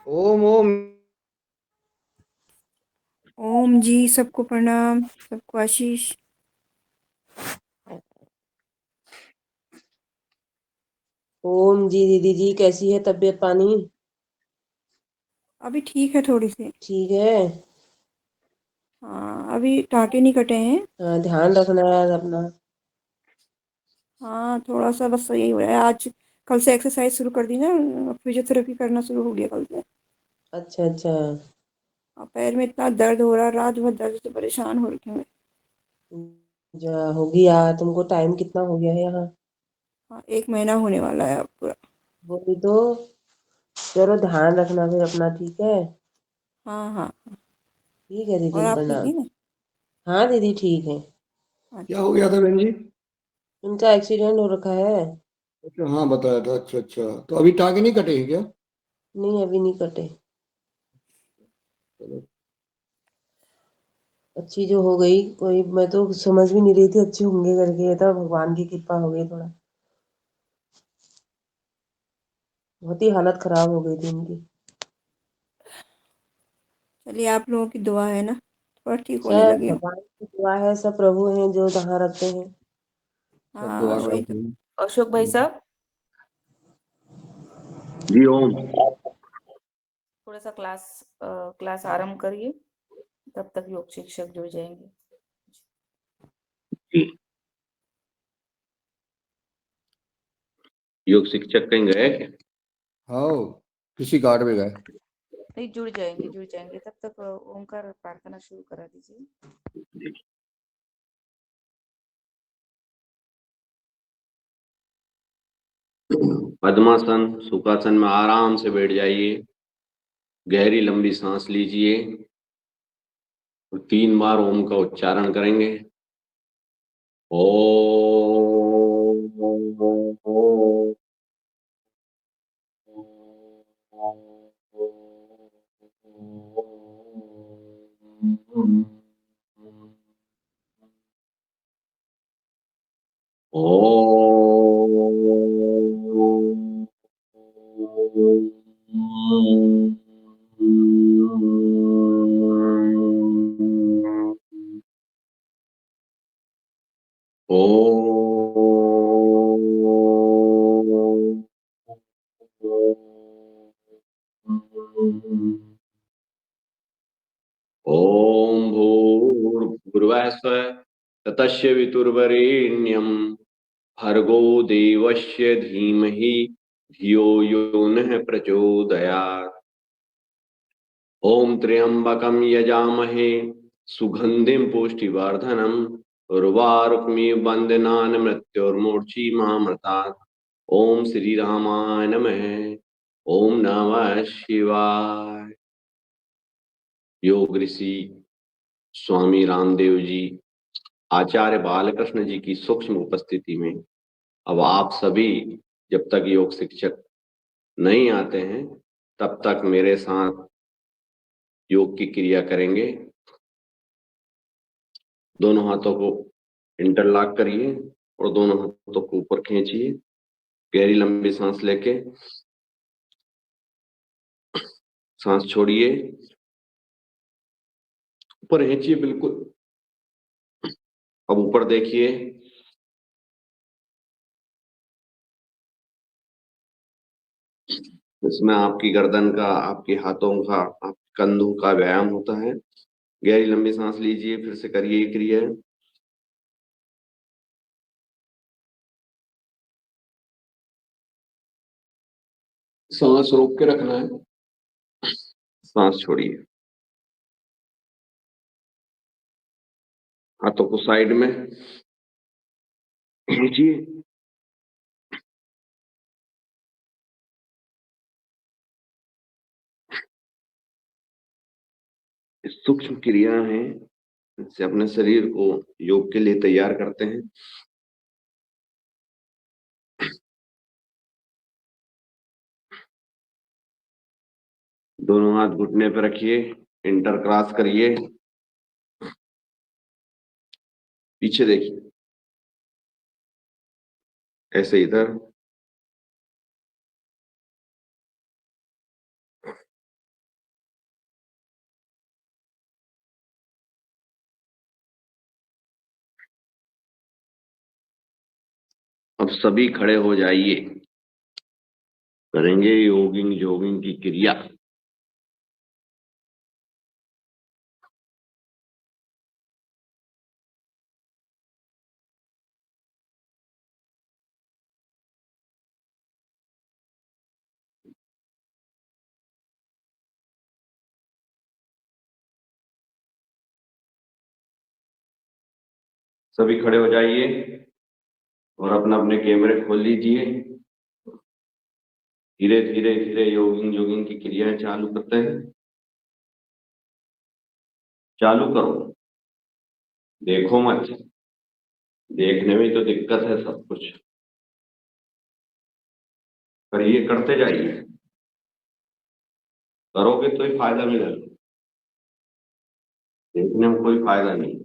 ओम ओम। ओम जी, सबको प्रणाम, सबको आशीष। ओम जी दीदी जी, कैसी है तबीयत पानी? अभी ठीक है थोड़ी सी। ठीक है। हाँ, अभी टाँके नहीं कटे हैं। हाँ, ध्यान रखना यार अपना। हाँ, थोड़ा सा बस यही हो रहा है आज। कल से एक्सरसाइज शुरू कर दी ना, फिजियोथेरेपी करना शुरू हो गया कल से। अच्छा अच्छा। और पैर में इतना दर्द हो रहा है, रात भर दर्द से परेशान हो रखी हूँ मैं। जा होगी यार, तुमको टाइम कितना हो गया है यहाँ? हाँ, 1 महीना होने वाला है अब पूरा। बोली तो। चलो ध्यान रखना फिर अपना, ठीक है। हाँ हाँ। ठीक है और दीदी, आप ठीक प्रणाम। है ना? हाँ दीदी ठीक है। क्या अच्छा हो अच्छा। गया था बहन जी? उनका एक्सीडेंट हो रखा है। अच्छा, हाँ बताया था। अच्छा अच्छा, तो अभी टाँगे नहीं कटे हैं क्या? नहीं, अभी नहीं कटे। चलो। अच्छी जो हो गई कोई, मैं तो समझ भी नहीं रही थी अच्छे होंगे करके, ये तो भगवान की कृपा हो गई थोड़ा। बहुत ही हालत खराब हो गई थी उनकी। चलिए, आप लोगों की दुआ है ना, थोड़ा ठीक होने सब लगे हो। भगवान की दुआ है, सब प्रभु हैं जो जहाँ रखते हैं। सब हाँ दुआ वही तो। करते हैं। अशोक भाई साहब, जी ओम। थोड़ा सा क्लास आरंभ करिए, तब तक योग शिक्षक जुड़ जाएंगे। योग शिक्षक कहीं गए क्या? हाँ, किसी गार्ड में गए। नहीं, जुड़ जाएंगे, तब तक ओमकार प्रार्थना शुरू करा दीजिए। पद्मासन सुखासन में आराम से बैठ जाइए। गहरी लंबी सांस लीजिए और 3 बार ओम का उच्चारण करेंगे। ओम। ओम भूर्भुवः स्वः ततस्य वितुर्वरेण्यं भर्गो देवस्य धीमहि धियो यो नः प्रचोदयात्। ओम त्र्यंबकं यजामहे सुगंधिं पुष्टिवर्धनम् उर्वारुकमिव बन्धनान् मृत्योर्मुक्षीमामृतात्। ओम श्री रामाय नमः। ओम नमः शिवाय। योग ऋषि स्वामी रामदेव जी, आचार्य बालकृष्ण जी की सूक्ष्म उपस्थिति में अब आप सभी जब तक योग शिक्षक नहीं आते हैं तब तक मेरे साथ योग की क्रिया करेंगे। दोनों हाथों को इंटरलॉक करिए और दोनों हाथों को ऊपर खींचिए। गहरी लंबी सांस लेके सांस छोड़िए, ऊपर खींचिए बिल्कुल। अब ऊपर देखिए, इसमें आपकी गर्दन का, आपके हाथों का, आपके कंधों का व्यायाम होता है। गहरी लंबी सांस लीजिए, फिर से करिए ये क्रिया। सांस रोक के रखना है, सांस छोड़िए। हाथों को साइड में खींचिए। सूक्ष्म क्रिया है, इससे अपने शरीर को योग के लिए तैयार करते हैं। दोनों हाथ घुटने पर रखिए, इंटर क्रॉस करिए, पीछे देखिए, ऐसे इधर। अब सभी खड़े हो जाइए, करेंगे योगिंग जोगिंग की क्रिया। सभी खड़े हो जाइए और अपना अपने कैमरे खोल लीजिए। धीरे धीरे धीरे योगिंग जोगिंग की क्रियाएं चालू करते हैं। चालू करो, देखो मत, देखने में तो दिक्कत है सब कुछ, पर ये करते जाइए, करोगे तो ही फायदा मिलेगा, देखने में कोई फायदा नहीं।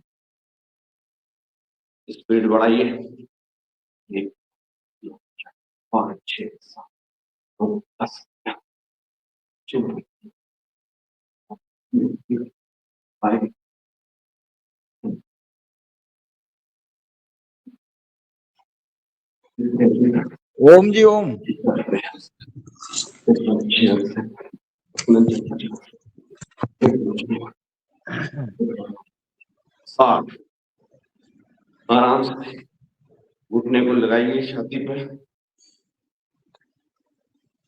स्पीड बढ़ाइए, 1 2 4 5 6 7 9 10 11 12 ओम जी ओम। 60। आराम से घुटने को लगाइए छाती पर।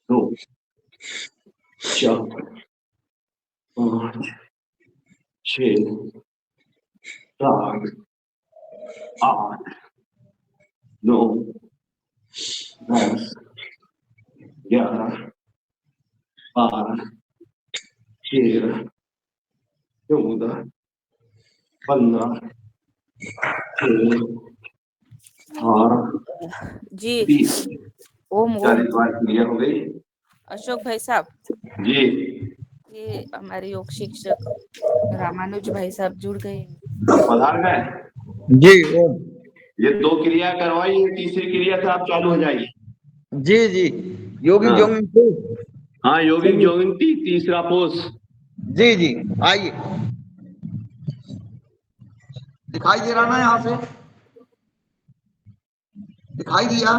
2 4 5 6 7 8 9 10 11 12 13 14 15 16 18 जी 20। ओम 40 ओम। बार क्लियर हो गई अशोक भाई साहब, जी। ये हमारे योग शिक्षक रामानुज भाई साहब जुड़ गए। पधार गए। जी ओम। ये 2 क्रिया करवाई, ये तीसरी क्रिया से आप चालू हो जाइए। जी जी योगिंग हाँ जोगिंग से। हाँ, योगिंग जोगिंग तीसरा पोज। जी जी आइए, दिखाई दे रहा ना यहाँ से? दिखाई दिया?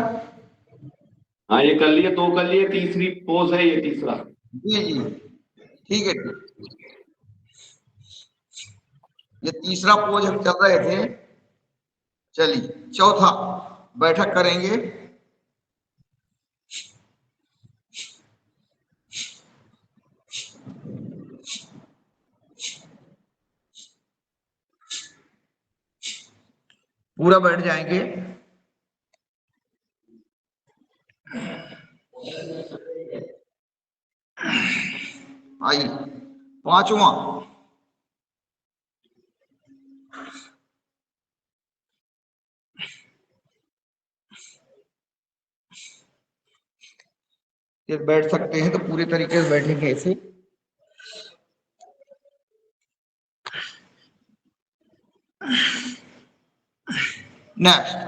हाँ ये कर लिए, 2 कर लिए, तीसरी पोज है ये, तीसरा। जी जी ठीक है। ये तीसरा पोज हम कर रहे थे। चलिए चौथा बैठक करेंगे। पूरा बैठ जाएंगे। आइए पांचवा, ये बैठ सकते हैं तो पूरे तरीके से बैठेंगे ऐसे। नेक्स्ट,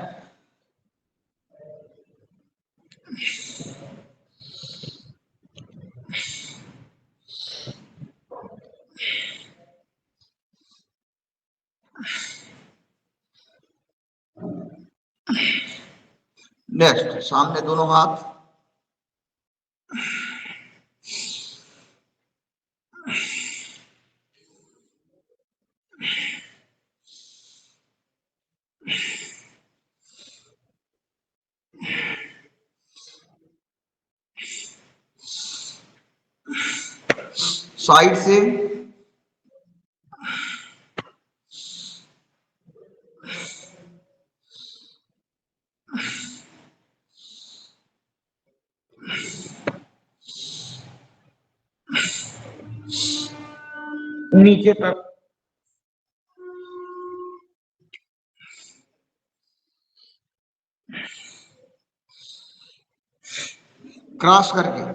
नेक्स्ट सामने दोनों हाथ। साइड से नीचे तक। क्रॉस करके।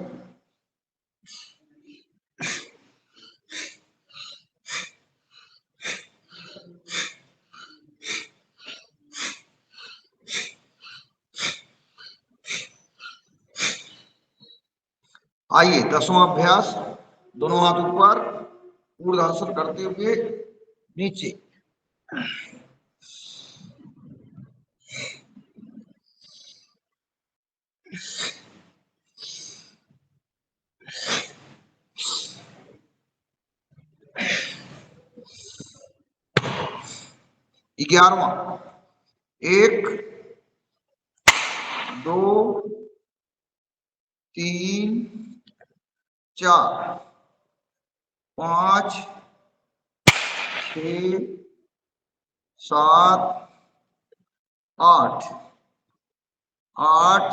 आइए 10वां अभ्यास, दोनों हाथ ऊपर, ऊर्ध्वाधर करते हुए नीचे। ग्यारहवां, 1 2 3 4 5 6 7 8 8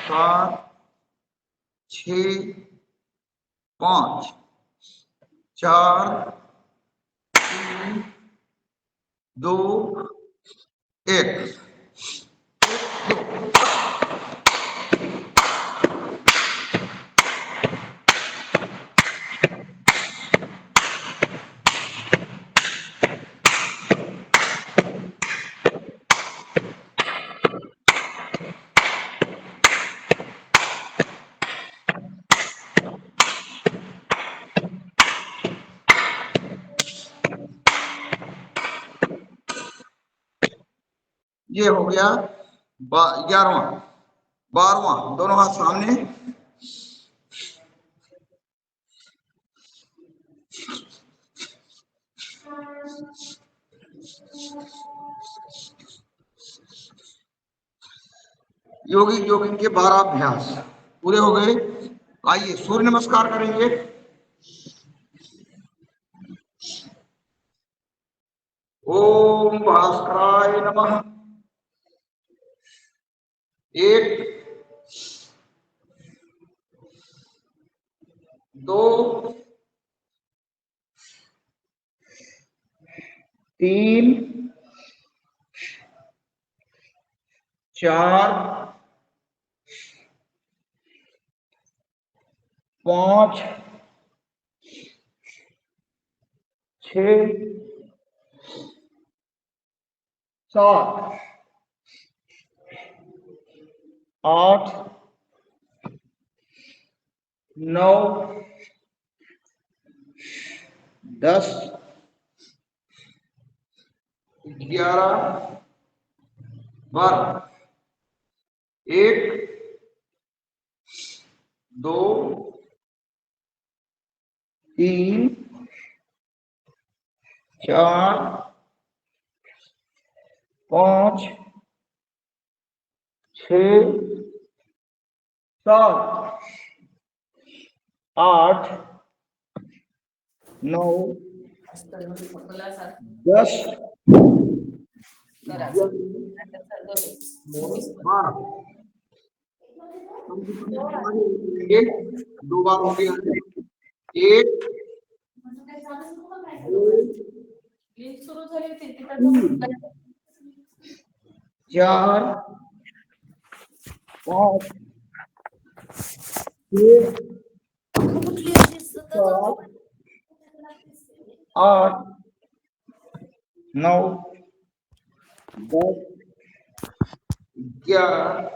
7 6 5 4 3 2 1। ये हो गया 11वां। 12वां, दोनों हाथ सामने, योगी योगिन के 12 अभ्यास पूरे हो गए। आइए सूर्य नमस्कार करेंगे। ओम भास्कराय नमः। 1 2 3 4 5 6 7 8 9 10 11 12। 1 2 3 4 5 6 7 8 9 10 2 बार हो गया। 1 सुरू झाली होती 4 5 6 7 8 9 10 11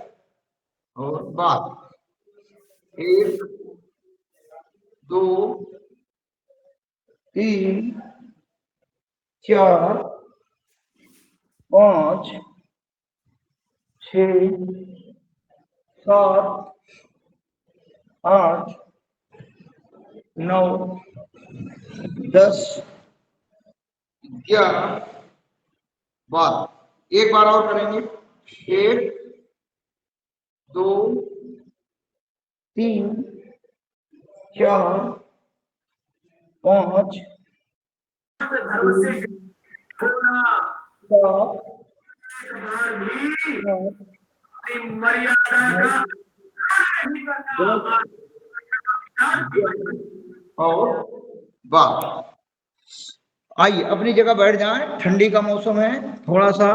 और 12। 1 2 3 4 5 6 7 8 9 10 11 12। एक बार और करेंगे। 1 2 3 4 5 और 12। आइए अपनी जगह बैठ जाएं। ठंडी का मौसम है, थोड़ा सा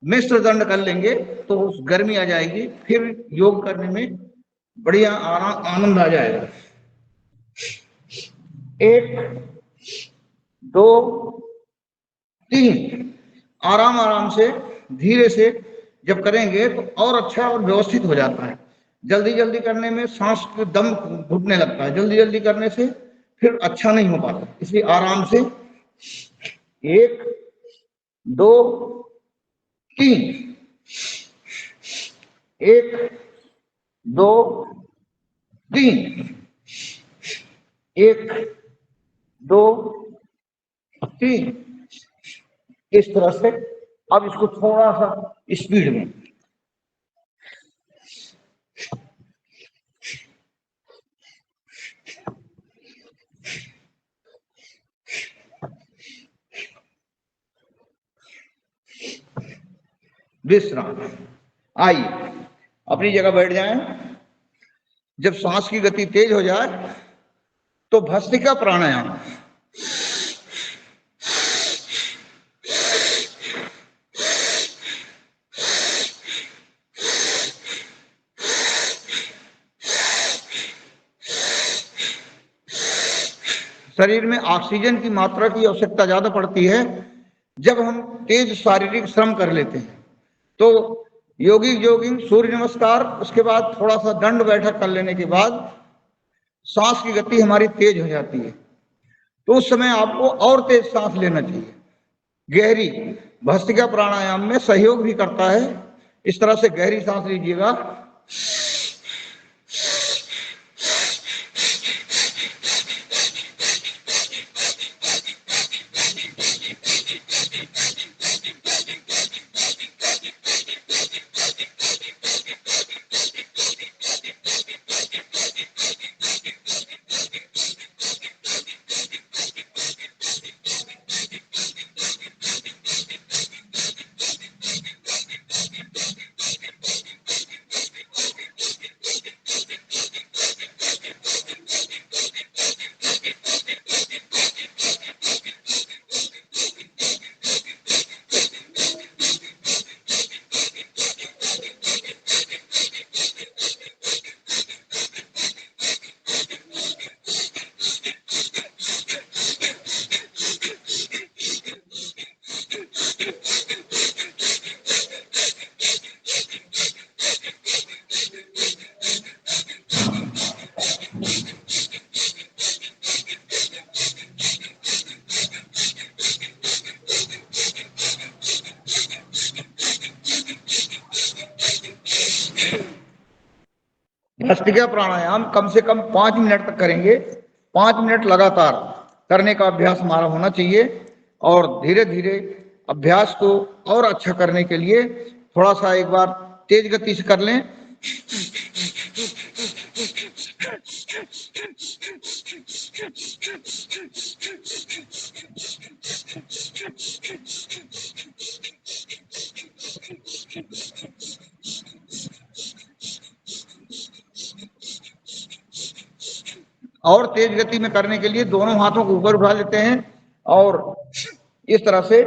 मिश्र दंड कर लेंगे तो गर्मी आ जाएगी, फिर योग करने में बढ़िया आराम आनंद आ जाएगा। 1 2 3। आराम आराम से धीरे से जब करेंगे तो और अच्छा और व्यवस्थित हो जाता है। जल्दी जल्दी करने में सांस के दम घुटने लगता है, जल्दी जल्दी करने से फिर अच्छा नहीं हो पाता, इसलिए आराम से 1 2 3। 1 2 3, 1 2 3, इस तरह से। अब इसको थोड़ा सा स्पीड में, विश्राम। आइए अपनी जगह बैठ जाएं। जब सांस की गति तेज हो जाए तो भस्त्रिका प्राणायाम, शरीर में ऑक्सीजन की मात्रा की आवश्यकता ज्यादा पड़ती है जब हम तेज शारीरिक श्रम कर लेते हैं। तो योगी जॉगिंग, सूर्य नमस्कार, उसके बाद थोड़ा सा दंड बैठक कर लेने के बाद सांस की गति हमारी तेज हो जाती है। तो उस समय आपको और तेज सांस लेना चाहिए। गहरी भस्त्रिका प्राणायाम में सहयोग भी करता है। इस तरह से गहरी सांस लीजिएगा। भस्त्रिका प्राणायाम कम से कम 5 मिनट तक करेंगे। 5 मिनट लगातार करने का अभ्यास हमारा होना चाहिए। और धीरे धीरे अभ्यास को और अच्छा करने के लिए थोड़ा सा एक बार तेज गति से कर लें। और तेज गति में करने के लिए दोनों हाथों को ऊपर उठा लेते हैं और इस तरह से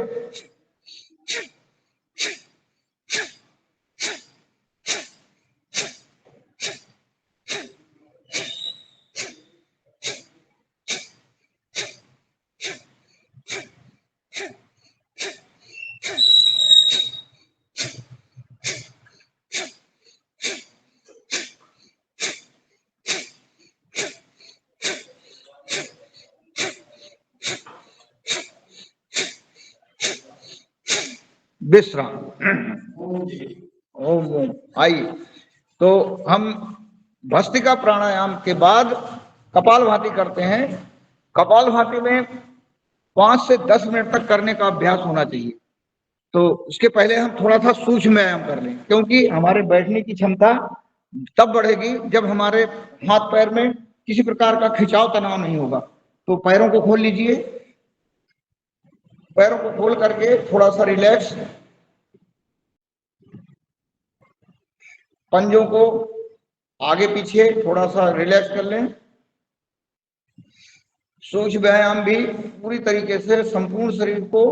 विश्राम। ओम। आइए तो हम भस्त्रिका प्राणायाम के बाद कपालभाति करते हैं। कपालभाति में 5 से 10 मिनट तक करने का अभ्यास होना चाहिए। तो उसके पहले हम थोड़ा सा सूक्ष्म व्यायाम कर लें, क्योंकि हमारे बैठने की क्षमता तब बढ़ेगी जब हमारे हाथ पैर में किसी प्रकार का खिंचाव तनाव नहीं होगा। तो पैरों को खोल लीजिए। पैरों को खोल करके थोड़ा सा रिलैक्स, पंजों को आगे पीछे थोड़ा सा रिलैक्स कर लें। सूक्ष्म व्यायाम भी पूरी तरीके से संपूर्ण शरीर को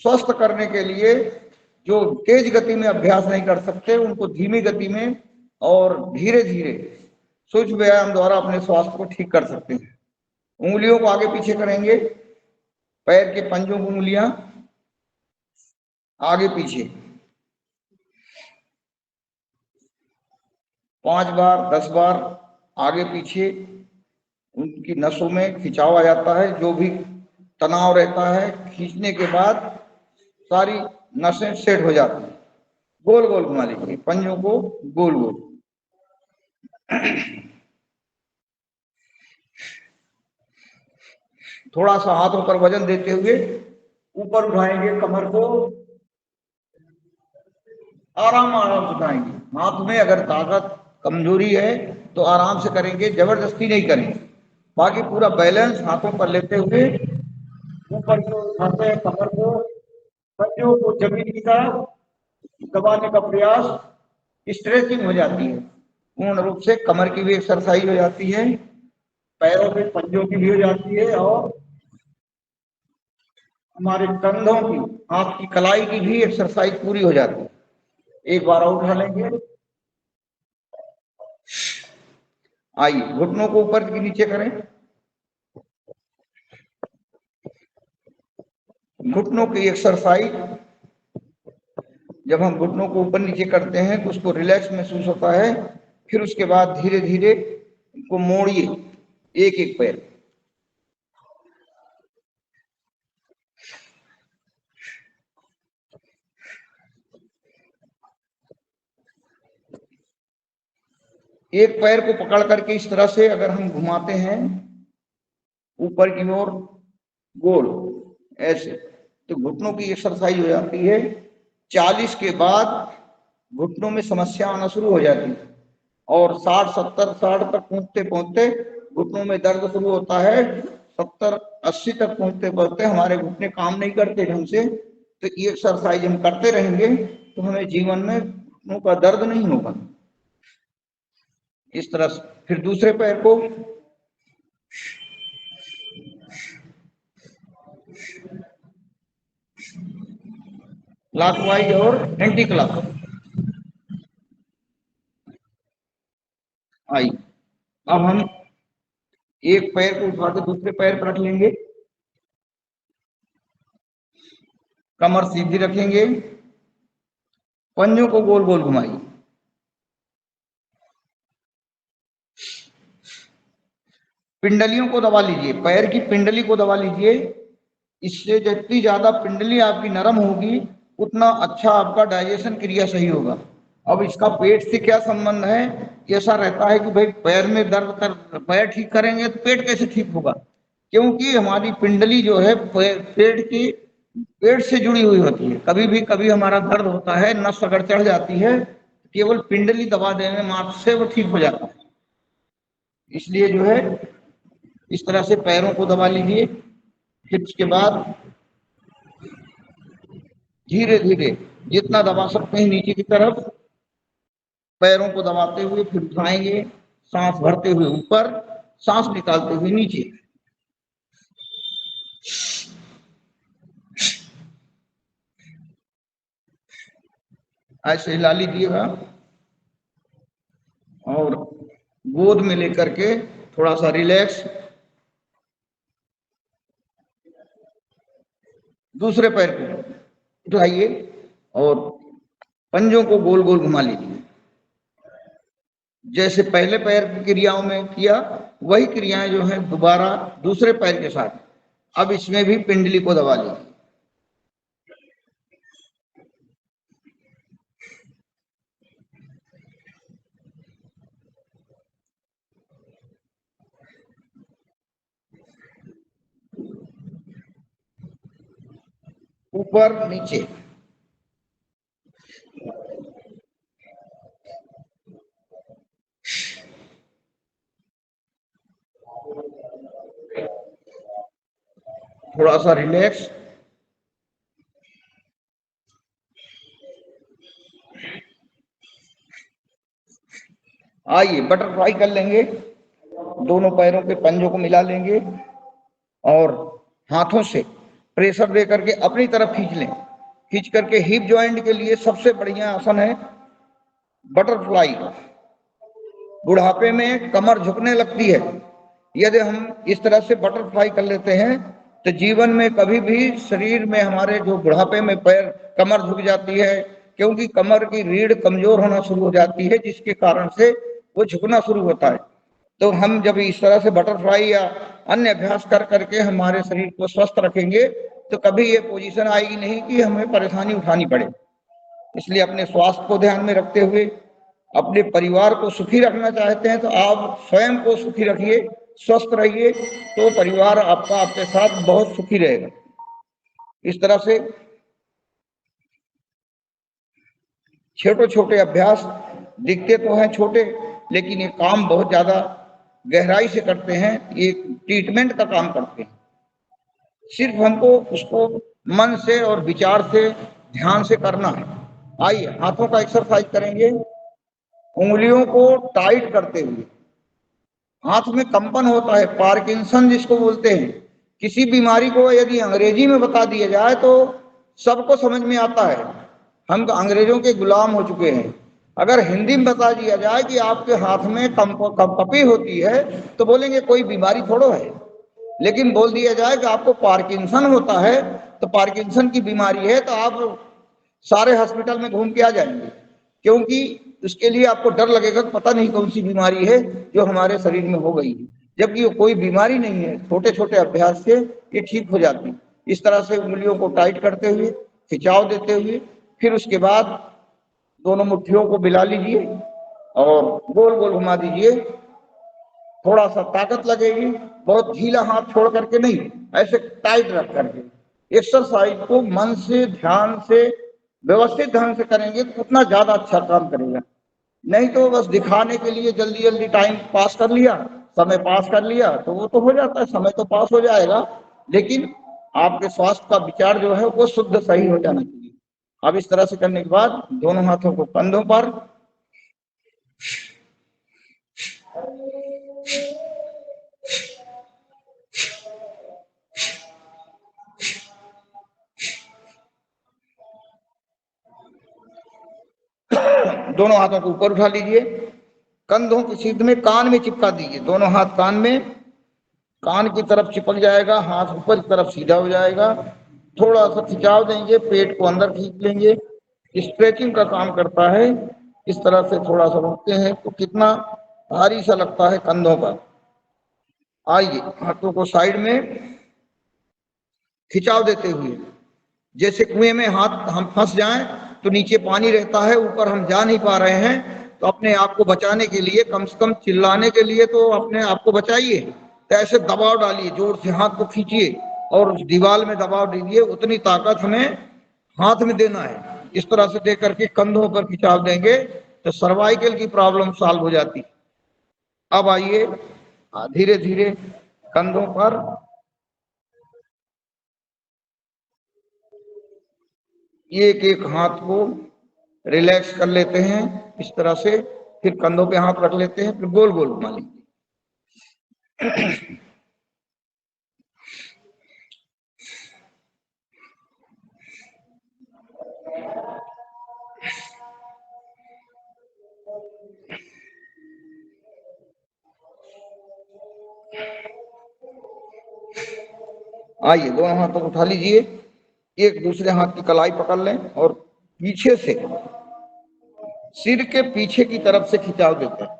स्वस्थ करने के लिए, जो तेज गति में अभ्यास नहीं कर सकते उनको धीमी गति में और धीरे धीरे सूक्ष्म व्यायाम द्वारा अपने स्वास्थ्य को ठीक कर सकते हैं। उंगलियों को आगे पीछे करेंगे। पैर के पंजों की उंगलियां आगे पीछे 5 बार 10 बार आगे पीछे। उनकी नसों में खिंचाव आ जाता है, जो भी तनाव रहता है खींचने के बाद सारी नसें सेट हो जाती हैं। गोल गोल घुमा लीजिए, पंजों को गोल गोल। थोड़ा सा हाथों पर वजन देते हुए ऊपर उठाएंगे, कमर को आराम आराम से उठाएंगे। हाथ में अगर ताकत कमजोरी है तो आराम से करेंगे, जबरदस्ती नहीं करेंगे। बाकी पूरा बैलेंस हाथों पर लेते हुए ऊपर को उठाते हैं, कमर को, पंजों को जमीन की तरफ दबाने का प्रयास। स्ट्रेचिंग हो जाती है पूर्ण रूप से, कमर की भी एक्सरसाइज हो जाती है, पैरों के पंजों की भी हो जाती है, और हमारे कंधों की, हाथ की कलाई की भी एक्सरसाइज पूरी हो जाती है। एक बार और उठा लेंगे। आइए, घुटनों को ऊपर की नीचे करें। घुटनों की एक्सरसाइज जब हम घुटनों को ऊपर नीचे करते हैं तो उसको रिलैक्स महसूस होता है। फिर उसके बाद धीरे धीरे इनको मोड़िए, एक एक पैर। एक पैर को पकड़ करके इस तरह से अगर हम घुमाते हैं ऊपर की ओर गोल ऐसे, तो घुटनों की एक्सरसाइज हो जाती है। 40 के बाद घुटनों में समस्या आना शुरू हो जाती है, और 60 70 60 तक पहुंचते पहुंचते घुटनों में दर्द शुरू होता है। 70 80 तक पहुंचते पहुंचते हमारे घुटने काम नहीं करते ढंग से। तो ये एक्सरसाइज हम करते रहेंगे तो हमें जीवन में घुटनों का दर्द नहीं होगा। इस तरह से फिर दूसरे पैर को क्लॉकवाइज और एंटी क्लॉकवाइज। आइए, अब हम एक पैर को उठा के दूसरे पैर पर रख लेंगे, कमर सीधी रखेंगे, पंजों को गोल गोल घुमाइए। पिंडलियों को दबा लीजिए, पैर की पिंडली को दबा लीजिए। इससे जितनी ज्यादा पिंडली आपकी नरम होगी उतना अच्छा आपका डाइजेशन क्रिया सही होगा। अब इसका पेट से क्या संबंध है? ऐसा रहता है कि भाई पैर में दर्द कर, पैर ठीक करेंगे तो पेट कैसे ठीक होगा? क्योंकि हमारी पिंडली जो है पेट से जुड़ी हुई होती है। कभी हमारा दर्द होता है, नस अगर चढ़ जाती है, केवल पिंडली दबा देने मात्र से वो ठीक हो जाता है। इसलिए जो है इस तरह से पैरों को दबा लीजिए। फिर उसके बाद धीरे धीरे जितना दबा सकते हैं नीचे की तरफ, पैरों को दबाते हुए फिर उठाएंगे, सांस भरते हुए ऊपर, सांस निकालते हुए नीचे। ऐसे हिला लीजिएगा और गोद में लेकर के थोड़ा सा रिलैक्स। दूसरे पैर को उठाइए और पंजों को गोल गोल घुमा लीजिए। जैसे पहले पैर की क्रियाओं में किया वही क्रियाएं जो है दोबारा दूसरे पैर के साथ। अब इसमें भी पिंडली को दबा लीजिए। ऊपर नीचे, थोड़ा सा रिलैक्स। आइए बटरफ्लाई कर लेंगे। दोनों पैरों के पंजों को मिला लेंगे और हाथों से प्रेशर दे करके अपनी तरफ खींच लें। खींच करके हिप जॉइंट के लिए सबसे बढ़िया आसन है बटरफ्लाई। बुढ़ापे में कमर झुकने लगती है, यदि हम इस तरह से बटरफ्लाई कर लेते हैं तो जीवन में कभी भी शरीर में हमारे जो बुढ़ापे में पैर कमर झुक जाती है, क्योंकि कमर की रीढ़ कमजोर होना शुरू हो जाती है, जिसके कारण से वो झुकना शुरू होता है। तो हम जब इस तरह से बटरफ्लाई या अन्य अभ्यास कर करके हमारे शरीर को स्वस्थ रखेंगे तो कभी ये पोजीशन आएगी नहीं कि हमें परेशानी उठानी पड़े। इसलिए अपने स्वास्थ्य को ध्यान में रखते हुए अपने परिवार को सुखी रखना चाहते हैं तो आप स्वयं को सुखी रखिए, स्वस्थ रहिए, तो परिवार आपका आपके साथ बहुत सुखी रहेगा। इस तरह से छोटे छोटे अभ्यास दिखते तो हैं छोटे, लेकिन ये काम बहुत ज्यादा गहराई से करते हैं, ये ट्रीटमेंट का काम करते हैं। सिर्फ हमको उसको मन से और विचार से ध्यान से करना है। आइए हाथों का एक्सरसाइज करेंगे, उंगलियों को टाइट करते हुए। हाथ में कंपन होता है, पार्किंसन जिसको बोलते हैं। किसी बीमारी को यदि अंग्रेजी में बता दिया जाए तो सबको समझ में आता है, हम तो अंग्रेजों के गुलाम हो चुके हैं। अगर हिंदी में बता दिया जाए कि आपके हाथ में कंपकपी होती है तो बोलेंगे कोई बीमारी थोड़ो है। लेकिन बोल दिया जाए कि आपको पार्किंसन होता है तो पार्किंसन की बीमारी है, तो आप सारे हॉस्पिटल में घूम के आ जाएंगे, क्योंकि उसके लिए आपको डर लगेगा कि पता नहीं कौन सी बीमारी है जो हमारे शरीर में हो गई है, जबकि वो कोई बीमारी नहीं है। छोटे छोटे अभ्यास से ये ठीक हो जाती है। इस तरह से उंगलियों को टाइट करते हुए, खिंचाव देते हुए, फिर उसके बाद दोनों मुट्ठियों को मिला लीजिए और गोल गोल घुमा दीजिए। थोड़ा सा ताकत लगेगी, बहुत ढीला हाथ छोड़ करके नहीं, ऐसे टाइट रख करके। एक्सरसाइज को मन से, ध्यान से, व्यवस्थित ढंग से करेंगे तो उतना ज्यादा अच्छा काम करेगा। नहीं तो बस दिखाने के लिए जल्दी जल्दी टाइम पास कर लिया, समय पास कर लिया, तो वो तो हो जाता है, समय तो पास हो जाएगा, लेकिन आपके स्वास्थ्य का विचार जो है वो शुद्ध सही हो जाना चाहिए। अब इस तरह से करने के बाद दोनों हाथों को कंधों पर, दोनों हाथों को ऊपर उठा लीजिए, कंधों की सीध में कान में चिपका दीजिए। दोनों हाथ कान में, कान की तरफ चिपक जाएगा, हाथ ऊपर की तरफ सीधा हो जाएगा। थोड़ा सा खिंचाव देंगे, पेट को अंदर खींच लेंगे, स्ट्रेचिंग का काम करता है। इस तरह से थोड़ा सा रुकते हैं तो कितना भारी सा लगता है कंधों पर। आइए हाथों को साइड में खिंचाव देते हुए, जैसे कुएं में हाथ हम फंस जाएं तो नीचे पानी रहता है, ऊपर हम जा नहीं पा रहे हैं, तो अपने आप को बचाने के लिए, कम से कम चिल्लाने के लिए तो अपने आप को बचाइए, तो ऐसे दबाव डालिए, जोर से हाथ को खींचिए और उस दीवार में दबाव दीजिए। उतनी ताकत हमें हाथ में देना है। इस तरह से दे करके कंधों पर खिंचाव देंगे तो सर्वाइकल की प्रॉब्लम सॉल्व हो जाती। अब आइए धीरे धीरे कंधों पर एक एक हाथ को रिलैक्स कर लेते हैं इस तरह से, फिर कंधों पे हाथ रख लेते हैं, फिर गोल गोल घुमा लीजिए। आइए दोनों हाथों को उठा लीजिए, एक दूसरे हाथ की कलाई पकड़ लें और पीछे से, सिर के पीछे की तरफ से खिंचाव देते हैं।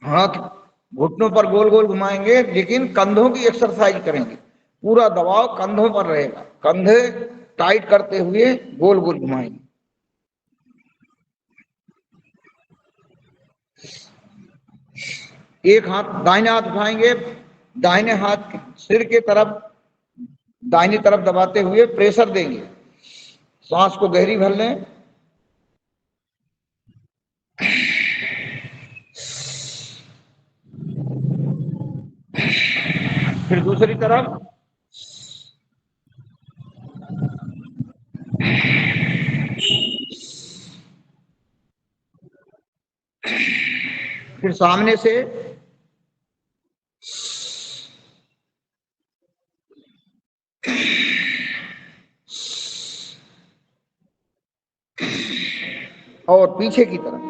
हाथ घुटनों पर गोल गोल घुमाएंगे, लेकिन कंधों की एक्सरसाइज करेंगे, पूरा दबाव कंधों पर रहेगा, कंधे टाइट करते हुए गोल गोल घुमाएंगे। एक हाथ दाहिने हाथ उठाएंगे, दाहिने हाथ सिर के तरफ दाहिनी तरफ दबाते हुए प्रेशर देंगे, सांस को गहरी भर लें, फिर दूसरी तरफ, फिर सामने से, और पीछे की तरफ।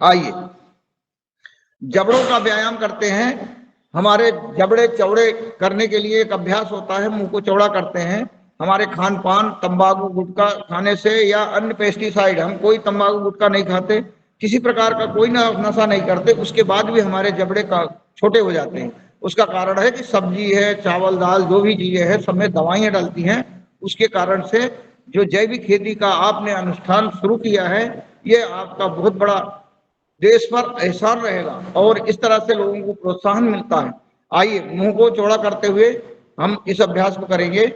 आइए जबड़ों का व्यायाम करते हैं। हमारे जबड़े चौड़े करने के लिए एक अभ्यास होता है, मुंह को चौड़ा करते हैं। हमारे खान पान तंबाकू गुटखा खाने से या अन्य पेस्टिसाइड, हम कोई तंबाकू गुटखा नहीं खाते, किसी प्रकार का कोई नशा नहीं करते, उसके बाद भी हमारे जबड़े का छोटे हो जाते हैं। उसका कारण है कि सब्जी है, चावल दाल जो भी चीजें हैं सब में दवाइयां डलती हैं। उसके कारण से जो जैविक खेती का आपने अनुष्ठान शुरू किया है, ये आपका बहुत बड़ा देश पर एहसान रहेगा और इस तरह से लोगों को प्रोत्साहन मिलता है। आइए मुंह को चौड़ा करते हुए हम इस अभ्यास को करेंगे।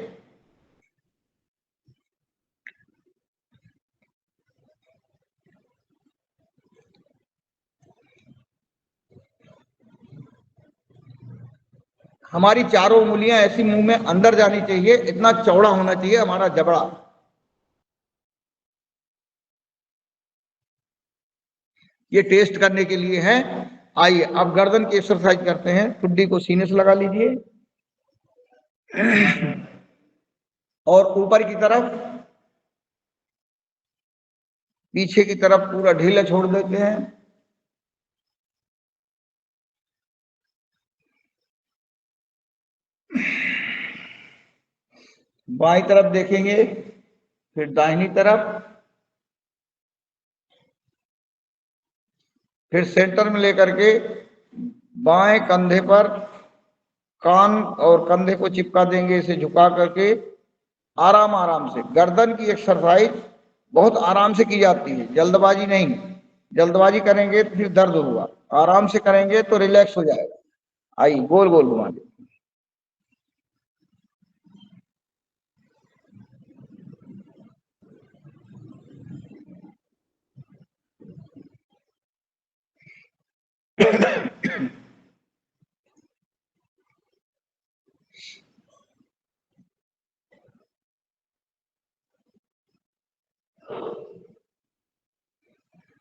हमारी चारों उंगलियां ऐसी मुंह में अंदर जानी चाहिए, इतना चौड़ा होना चाहिए हमारा जबड़ा। ये टेस्ट करने के लिए है। आइए अब गर्दन की एक्सरसाइज करते हैं। ठुड्डी को सीने से लगा लीजिए और ऊपर की तरफ, पीछे की तरफ पूरा ढीला छोड़ देते हैं। बाईं तरफ देखेंगे, फिर दाहिनी तरफ, फिर सेंटर में लेकर के बाएं कंधे पर कान और कंधे को चिपका देंगे, इसे झुका करके आराम आराम से। गर्दन की एक्सरसाइज बहुत आराम से की जाती है, जल्दबाजी नहीं। जल्दबाजी करेंगे तो फिर दर्द होगा, आराम से करेंगे तो रिलैक्स हो जाएगा। आइए गोल गोल घुमा दे।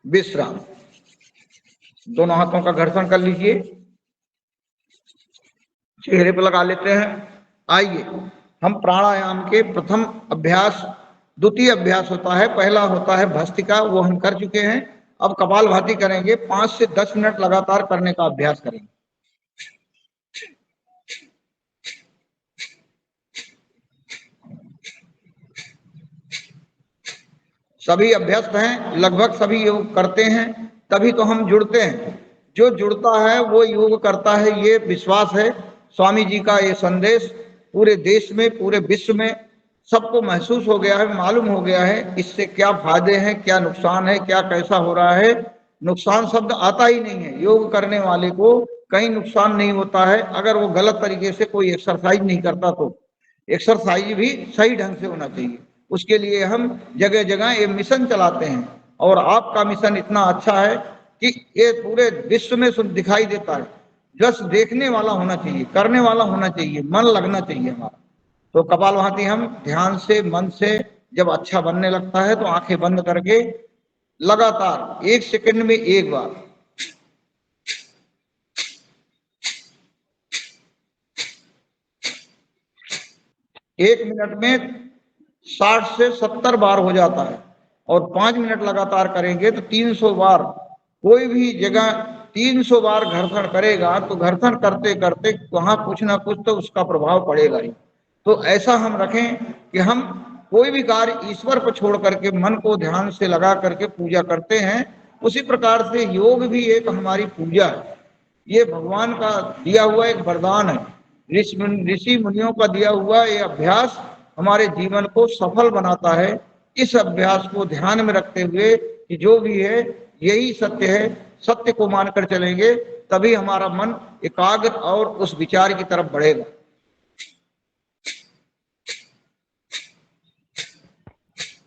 विश्राम। दोनों हाथों का घर्षण कर लीजिए, चेहरे पर लगा लेते हैं। आइए हम प्राणायाम के प्रथम अभ्यास, द्वितीय अभ्यास होता है, पहला होता है भस्त्रिका, वो हम कर चुके हैं। अब कपालभाति करेंगे, 5 से 10 मिनट लगातार करने का अभ्यास करेंगे। सभी अभ्यस्त हैं, लगभग सभी योग करते हैं, तभी तो हम जुड़ते हैं। जो जुड़ता है वो योग करता है, ये विश्वास है। स्वामी जी का ये संदेश पूरे देश में, पूरे विश्व में सबको महसूस हो गया है, मालूम हो गया है इससे क्या फायदे हैं, क्या नुकसान है, क्या कैसा हो रहा है। नुकसान शब्द आता ही नहीं है, योग करने वाले को कहीं नुकसान नहीं होता है अगर वो गलत तरीके से कोई एक्सरसाइज नहीं करता तो। एक्सरसाइज भी सही ढंग से होना चाहिए। उसके लिए हम जगह जगह ये मिशन चलाते हैं और आपका मिशन इतना अच्छा है कि ये पूरे विश्व में दिखाई देता है। बस देखने वाला होना चाहिए, करने वाला होना चाहिए, मन लगना चाहिए हमारा। तो कपालभाति हम ध्यान से, मन से जब अच्छा बनने लगता है तो आंखें बंद करके लगातार 1 सेकंड में एक बार, 1 मिनट में 60 से 70 बार हो जाता है और 5 मिनट लगातार करेंगे तो 300 बार। कोई भी जगह 300 बार घर्षण करेगा तो घर्षण करते करते वहां कुछ ना कुछ तो उसका प्रभाव पड़ेगा ही। तो ऐसा हम रखें कि हम कोई भी कार्य ईश्वर पर छोड़ करके मन को ध्यान से लगा करके पूजा करते हैं। उसी प्रकार से योग भी एक हमारी पूजा है। ये भगवान का दिया हुआ एक वरदान है, ऋषि मुनियों का दिया हुआ ये अभ्यास हमारे जीवन को सफल बनाता है। इस अभ्यास को ध्यान में रखते हुए कि जो भी है यही सत्य है, सत्य को मानकर चलेंगे तभी हमारा मन एकाग्र और उस विचार की तरफ बढ़ेगा।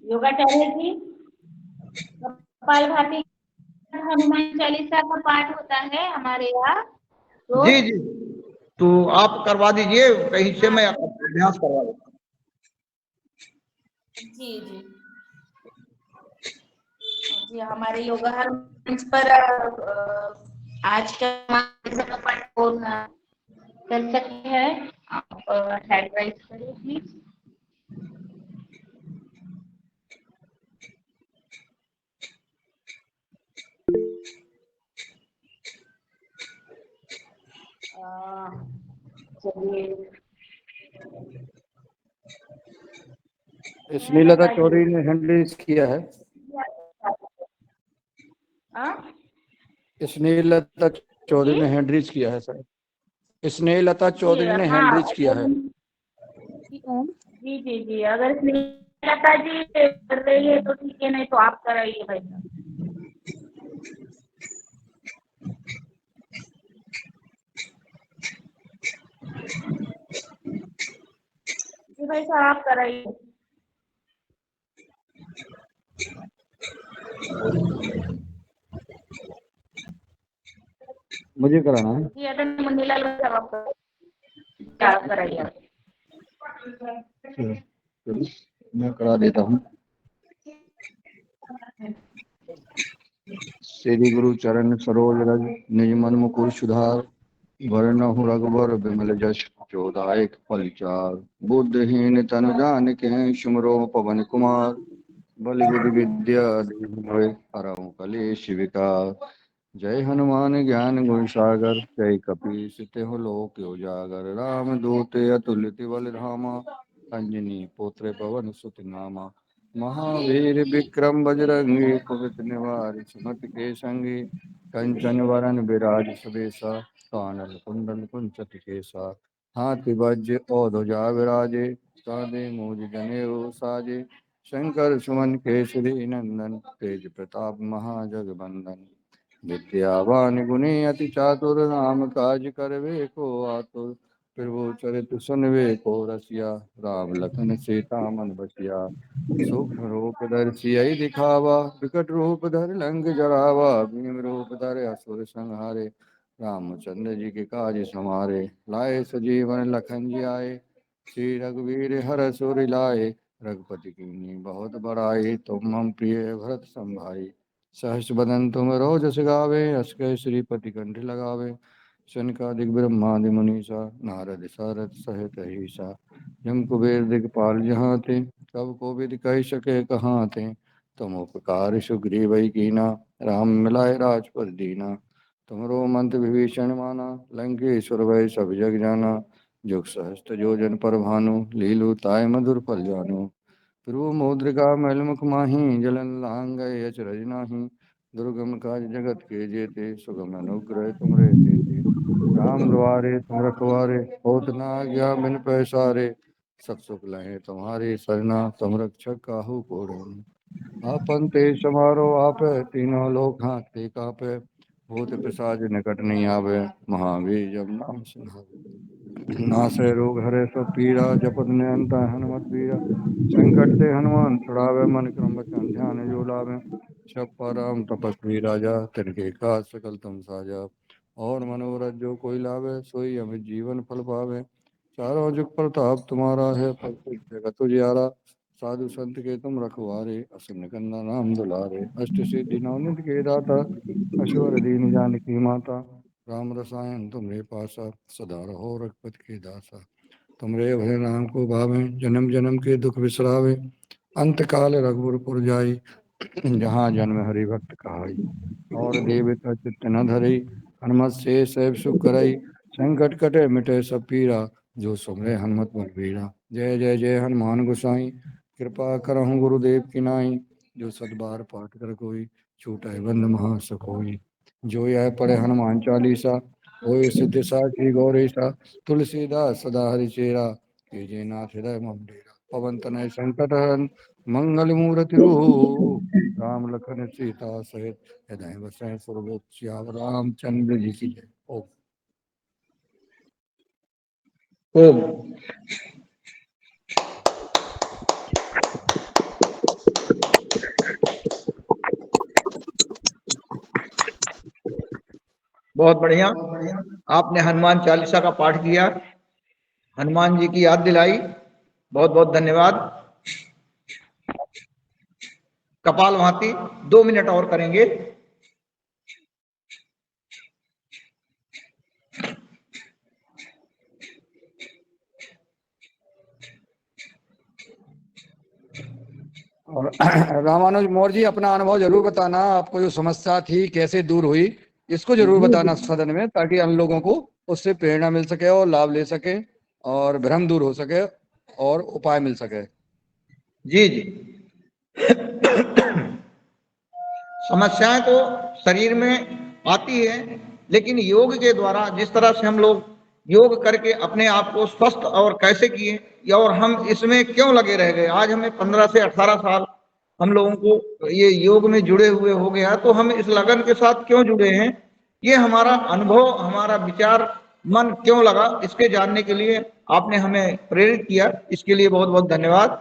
योगाचार्य जी, कपालभाति हनुमान चालीसा का पाठ होता है हमारे यहाँ रोज। जी जी, तो आप करवा दीजिए, कहीं से मैं अभ्यास करवा देता हूँ। जी जी जी, हमारे योगा मंच पर आज का पाठ कर सकते हैं। आप हैंड राइज करिए प्लीज। ये स्नेहलता चौधरी ने हैंड रेज किया है। हाँ? स्नेहलता चौधरी ने हैंड रेज किया है सर। स्नेहलता चौधरी ने हैंड रेज किया है। जी जी जी, अगर स्नेहलता जी कर रही है तो ठीक है, नहीं तो आप कराइए भाई साहब। जी भाई साहब आप कराइए। मुझे कराना है। जी अदन मुन्नीलाल भाई साहब आप कराइए। चलो, मैं करा देता हूँ। श्री गुरु चरण सरोज रज निज मन मुकुर सुधार वरनहु रघुबर बिमल जस चोदायक फलचार बुद्धहीन तनु जानिके सुमिरो पवन कुमार बलि विधि विद्या हरहु कलेश विकार जय हनुमान ज्ञान गुण सागर जय कपीस तिहु लोक उजागर राम दूत अतुलित बल धामा अंजनी पुत्र पवन सुत नामा महावीर विक्रम बजरंगी कुमति निवार सुमत के संगी कंचन वरन विराज सुबेसा कानन कुंडल कुंचत केसा हाथी वज्र और ध्वजा विराजे कांधे मूज जनेऊ साजे शंकर सुमन केसरी नंदन तेज प्रताप महाजगबंदन विद्यावान गुणी अति चातुर राम काज करवे को आतुर प्रभु चरित सुनवे को रसिया राम लखन सीता मन बसिया सूक्ष्म रूप धर सियहि दिखावा विकट रूप धर लंक जरावा भीम रूप धर असुर संहारे रामचंद्र जी के काज समारे लाए सजीवन लखन जी आए श्री रघुवीर हर सुर लाए रघुपति कीन्ही बहुत बड़ाई तुम मम प्रिय भरत संभाई सहस बदन तुम रोजस गावे अस कहि श्रीपति कंठ लगावे शनकादिक ब्रह्मादि मुनीसा नारद सारद सहित ईसा जम कुबेर दिगपाल जहाँ थे कब कोविद कह सके कहाँ थे तुम उपकार सुग्रीव कीना राम मिलाए राजपद दीना तुमरो मंत्र विभीषण माना लंकेश्वर वै सब जग जाना जुग सहस्त्र जोजन पर भानु लीलु ताय मधुर फल जानु प्रभु मौद्रिका मैलमुख माही जलन लांग गए अचरज नाही दुर्गम काज जगत के जेते सुगम अनुग्रह तुमरे तेते राम द्वारे तुम रखवारे होत न आज्ञा बिन पैसारे सब सुख लहे तुम्हारी सरना तुम रक्षक काहू को डरना आपन तेज समारो आप तीनों लोक हाथे कापे भूत पिशाच निकट नहीं आवे महावीर जब नाम सुनावे नासे रोग हरे सब पीरा जपत निरंतर हनुमत वीरा संकट ते हनुमान छुड़ावे मन क्रम वचन ध्यान जो लावे सब परम तपस्वी राजा तिनके काज सकल तुम साजा और मनोरथ जो कोई लावे सोई अमित जीवन फल पावे चारों जुग प्रताप तुम्हारा है प्रत्येक जगत तुझियारा साधु संत के तुम रखवारे असुन कन्ना नाम दुलारे अष्ट सिद्धि नवनिध के दाता अश्वर दीन जानकी माता राम रसायन तुम्हारे पासा सदा रहो रघुपति के दासा तुमरे भय नाम को भावे जन्म जन्म के दुख बिसरावे अंत काल रघुपुर जाई जहाँ जन्म हरि भक्त कहाई और देवता चित्त न धरई हनुमत से सैभ सुख करई संकट कटे मिटे सब पीरा जो सुमरे हनुमत बलबीरा जय जय जय हनुमान गोसाई कृपा करहु गुरुदेव की नाई जो सतबार पाठ कर कोई छूटा बंद महासकोई जो यह पढ़े हनुमान चालीसा होय सिद्ध साखी गौरीसा तुलसीदास सदा हरिचेरा कीजे नाथ हृदय मम डेरा पवन तनय संकट हरन मंगल मूर्ति रूप राम लखन सीता सहित हृदय बसै सर्वोच्च सियावर रामचंद्र जी की जय। ओम ओम बहुत बढ़िया, आपने हनुमान चालीसा का पाठ किया, हनुमान जी की याद दिलाई, बहुत बहुत धन्यवाद। कपालभाति 2 मिनट और करेंगे। और रामानुज मौर्य जी अपना अनुभव जरूर बताना, आपको जो समस्या थी कैसे दूर हुई, इसको जरूर बताना सदन में, ताकि हम लोगों को उससे प्रेरणा मिल सके और लाभ ले सके और भ्रम दूर हो सके और उपाय मिल सके। जी जी। समस्याएं तो शरीर में आती है, लेकिन योग के द्वारा जिस तरह से हम लोग योग करके अपने आप को स्वस्थ और कैसे किए, और हम इसमें क्यों लगे रह गए। आज हमें 15 से 18 साल हम लोगों को ये योग में जुड़े हुए हो गया, तो हम इस लगन के साथ क्यों जुड़े हैं, ये हमारा अनुभव, हमारा विचार मन क्यों लगा, इसके जानने के लिए आपने हमें प्रेरित किया, इसके लिए बहुत बहुत धन्यवाद।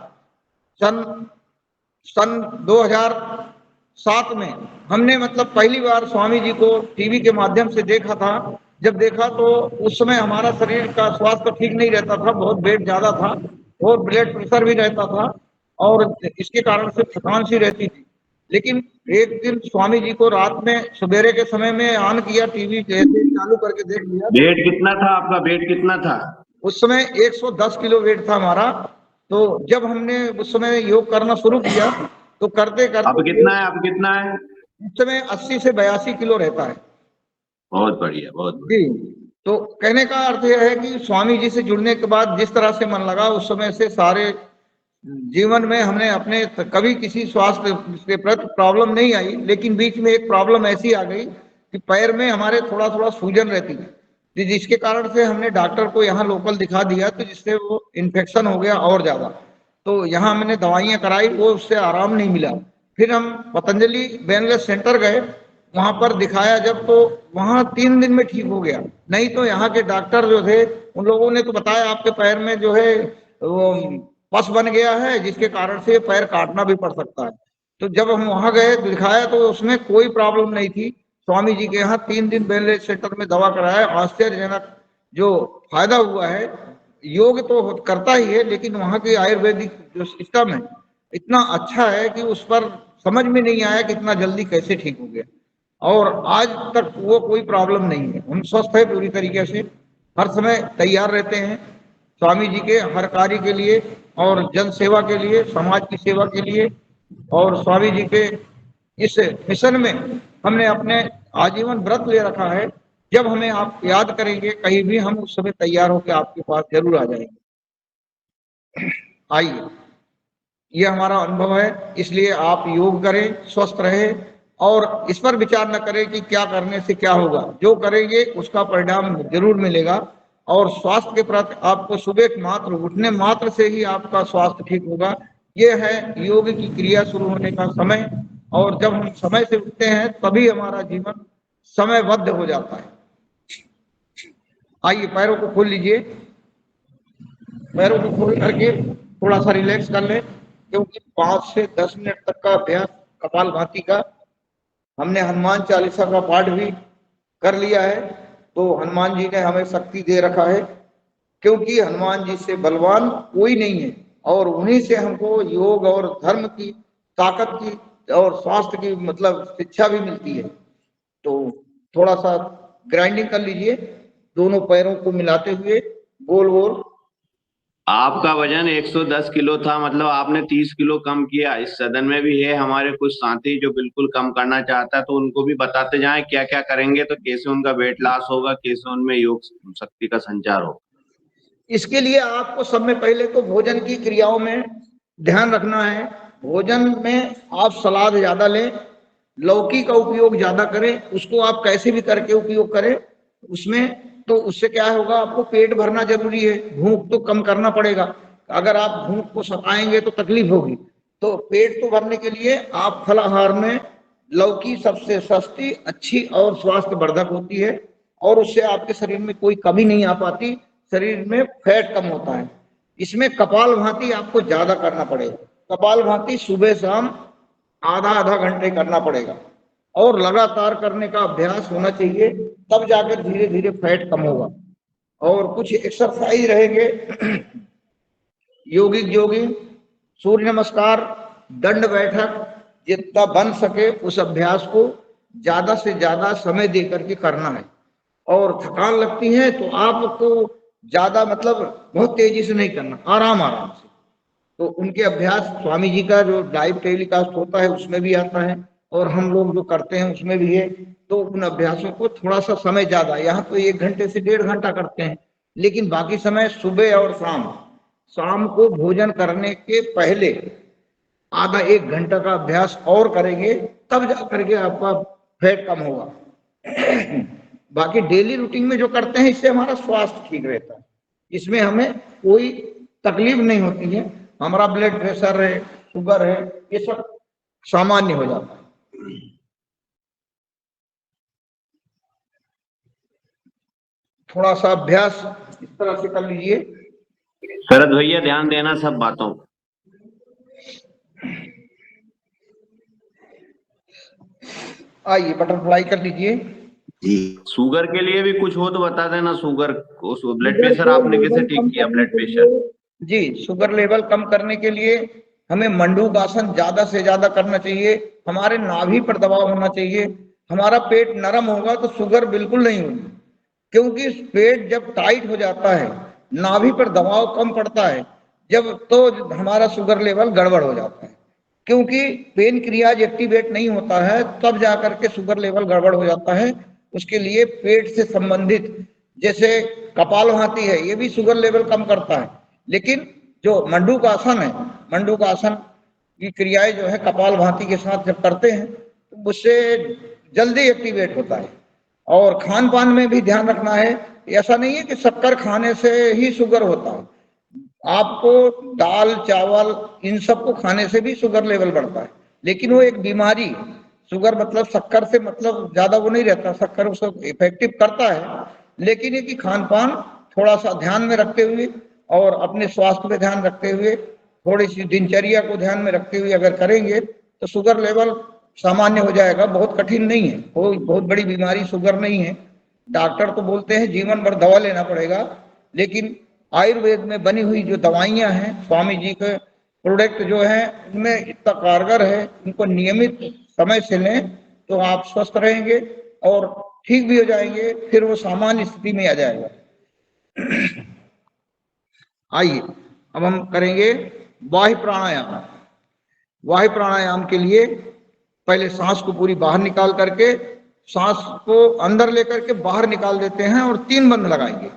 सन 2007 में हमने मतलब पहली बार स्वामी जी को टीवी के माध्यम से देखा था। जब देखा तो उस समय हमारा शरीर का स्वास्थ्य ठीक नहीं रहता था, बहुत वेट ज्यादा था और ब्लड प्रेशर भी रहता था और इसके कारण से थकान सी रहती थी। लेकिन एक दिन स्वामी जी को रात में सवेरे के समय में ऑन किया, टीवी जैसे चालू करके देख लिया। वेट कितना था आपका? वेट कितना था उस समय? 110 किलो वेट था हमारा। तो जब हमने उस समय योग करना शुरू किया तो करते अब करते कितना है? अब कितना है? उस समय 80 से 82 किलो रहता है। बहुत बढ़िया, बहुत बढ़िया। जी। तो कहने का अर्थ यह है कि स्वामी जी से जुड़ने के बाद जिस तरह से मन लगा, उस समय से सारे जीवन में हमने अपने कभी किसी स्वास्थ्य के प्रति प्रॉब्लम नहीं आई। लेकिन बीच में एक प्रॉब्लम ऐसी आ गई कि पैर में हमारे थोड़ा थोड़ा सूजन रहती थी, जिसके कारण से हमने डॉक्टर को यहाँ लोकल दिखा दिया, तो जिससे वो इन्फेक्शन हो गया और ज्यादा। तो यहाँ हमने दवाइयाँ कराई, वो उससे आराम नहीं मिला। फिर हम पतंजलि वेलनेस सेंटर गए, वहां पर दिखाया जब, तो वहां 3 दिन में ठीक हो गया। नहीं तो यहाँ के डॉक्टर जो थे उन लोगों ने तो बताया आपके पैर में जो है वो पस बन गया है, जिसके कारण से पैर काटना भी पड़ सकता है। तो जब हम वहां गए दिखाया तो उसमें कोई प्रॉब्लम नहीं थी। स्वामी जी के यहाँ 3 दिन वेलनेस सेंटर में दवा कराया, आश्चर्यजनक जो फायदा हुआ है। योग तो करता ही है, लेकिन वहाँ की आयुर्वेदिक जो सिस्टम है इतना अच्छा है कि उस पर समझ में नहीं आया कि इतना जल्दी कैसे ठीक हो गया, और आज तक वो कोई प्रॉब्लम नहीं है। हम स्वस्थ है पूरी तरीके से, हर समय तैयार रहते हैं स्वामी जी के हर कार्य के लिए और जन सेवा के लिए, समाज की सेवा के लिए। और स्वामी जी के इस मिशन में हमने अपने आजीवन व्रत ले रखा है। जब हमें आप याद करेंगे कहीं भी, हम उस समय तैयार होकर आपके पास जरूर आ जाएंगे। आइए, ये हमारा अनुभव है, इसलिए आप योग करें, स्वस्थ रहे और इस पर विचार न करें कि क्या करने से क्या होगा। जो करेंगे उसका परिणाम जरूर मिलेगा। और स्वास्थ्य के प्रति आपको सुबह मात्र उठने मात्र से ही आपका स्वास्थ्य ठीक होगा। ये है योग की क्रिया शुरू होने का समय, और जब हम समय से उठते हैं तभी हमारा जीवन समयबद्ध हो जाता है। आइए, पैरों को खोल लीजिए, पैरों को खोल करके थोड़ा सा रिलैक्स कर लें, क्योंकि 5 से 10 मिनट तक का अभ्यास कपालभाति का, हमने हनुमान चालीसा का पाठ भी कर लिया है। तो हनुमान जी ने हमें शक्ति दे रखा है, क्योंकि हनुमान जी से बलवान कोई नहीं है, और उन्हीं से हमको योग और धर्म की ताकत की और स्वास्थ्य की मतलब शिक्षा भी मिलती है। तो थोड़ा सा ग्राइंडिंग कर लीजिए, दोनों पैरों को मिलाते हुए गोल गोल। आपका वजन 110 किलो था, मतलब आपने 30 किलो कम किया। इस सदन में भी है हमारे कुछ साथी जो बिल्कुल कम करना चाहता है, तो उनको भी बताते जाएं क्या क्या करेंगे तो कैसे उनका वेट लॉस होगा, कैसे उनमें योग शक्ति का संचार होगा। इसके लिए आपको सब में पहले तो भोजन की क्रियाओं में ध्यान रखना है। भोजन में आप सलाद ज्यादा लें, लौकी का उपयोग ज्यादा करें, उसको आप कैसे भी करके उपयोग करें उसमें। तो उससे क्या होगा, आपको पेट भरना जरूरी है, भूख तो कम करना पड़ेगा। अगर आप भूख को सताएंगे तो तकलीफ होगी। तो पेट को भरने के लिए आप फल आहार में लौकी सबसे सस्ती, अच्छी और स्वास्थ्य वर्धक होती है, और उससे आपके शरीर में कोई कमी नहीं आ पाती, शरीर में फैट कम होता है। इसमें कपालभाति आपको ज्यादा करना पड़ेगा। कपालभाति सुबह शाम आधा आधा घंटे करना पड़ेगा, और लगातार करने का अभ्यास होना चाहिए, तब जाकर धीरे धीरे फैट कम होगा। और कुछ एक्सरसाइज रहेंगे, योगिक जोगिंग, सूर्य नमस्कार, दंड बैठक, जितना बन सके उस अभ्यास को ज्यादा से ज्यादा समय दे करके करना है। और थकान लगती है तो आपको ज्यादा मतलब बहुत तेजी से नहीं करना, आराम आराम से। तो उनके अभ्यास स्वामी जी का जो लाइव टेलीकास्ट होता है उसमें भी आता है, और हम लोग जो करते हैं उसमें भी है। तो उन अभ्यासों को थोड़ा सा समय ज्यादा, यहाँ तो 1 घंटे से 1.5 घंटा करते हैं, लेकिन बाकी समय सुबह और शाम को भोजन करने के पहले आधा 1 घंटा का अभ्यास और करेंगे, तब जा करके आपका फैट कम होगा। बाकी डेली रूटीन में जो करते हैं इससे हमारा स्वास्थ्य ठीक रहता है, इसमें हमें कोई तकलीफ नहीं होती है। हमारा ब्लड प्रेशर है, शुगर है, ये सब सामान्य हो जाता है। थोड़ा सा अभ्यास इस तरह से कर लीजिए। शरद भैया ध्यान देना सब बातों। आइए बटरफ्लाई कर लीजिए। शुगर के लिए भी कुछ हो तो बता देना। शुगर ब्लड प्रेशर आपने कैसे ठीक किया? ब्लड प्रेशर जी, शुगर लेवल कम करने के लिए हमें मंडूकासन ज्यादा से ज्यादा करना चाहिए। हमारे नाभि पर दबाव होना चाहिए। हमारा पेट नरम होगा तो शुगर बिल्कुल नहीं होगी, क्योंकि पेट जब टाइट हो जाता है, नाभि पर दबाव कम पड़ता है जब, तो हमारा शुगर लेवल गड़बड़ हो जाता है। क्योंकि पेन क्रियाज एक्टिवेट नहीं होता है, तब जाकर के शुगर लेवल गड़बड़ हो जाता है। उसके लिए पेट से संबंधित, जैसे कपालभाति है, ये भी शुगर लेवल कम करता है। लेकिन जो मंडूकासन है, मंडूकासन की क्रियाएं जो है कपालभाति के साथ जब करते हैं तो उससे जल्दी एक्टिवेट होता है। और खान पान में भी ध्यान रखना है। ऐसा नहीं है कि शक्कर खाने से ही शुगर होता है, आपको दाल चावल इन सब को खाने से भी शुगर लेवल बढ़ता है, लेकिन वो एक बीमारी। शुगर मतलब शक्कर से मतलब ज्यादा वो नहीं रहता, शक्कर उसको इफेक्टिव करता है, लेकिन ये कि खान पान थोड़ा सा ध्यान में रखते हुए और अपने स्वास्थ्य पे ध्यान रखते हुए, थोड़ी सी दिनचर्या को ध्यान में रखते हुए अगर करेंगे तो शुगर लेवल सामान्य हो जाएगा। बहुत कठिन नहीं है, कोई बहुत बड़ी बीमारी शुगर नहीं है। डॉक्टर तो बोलते हैं जीवन भर दवा लेना पड़ेगा, लेकिन आयुर्वेद में बनी हुई जो दवाइयां हैं, स्वामी जी के प्रोडक्ट जो हैं, उनमें इतना कारगर है, उनको नियमित समय से लें तो आप स्वस्थ रहेंगे और ठीक भी हो जाएंगे, फिर वो सामान्य स्थिति में आ जाएगा। आइए अब हम करेंगे बाह्य प्राणायाम। बाह्य प्राणायाम के लिए पहले सांस को पूरी बाहर निकाल करके, सांस को अंदर लेकर के बाहर निकाल देते हैं और 3 बंद लगाएंगे।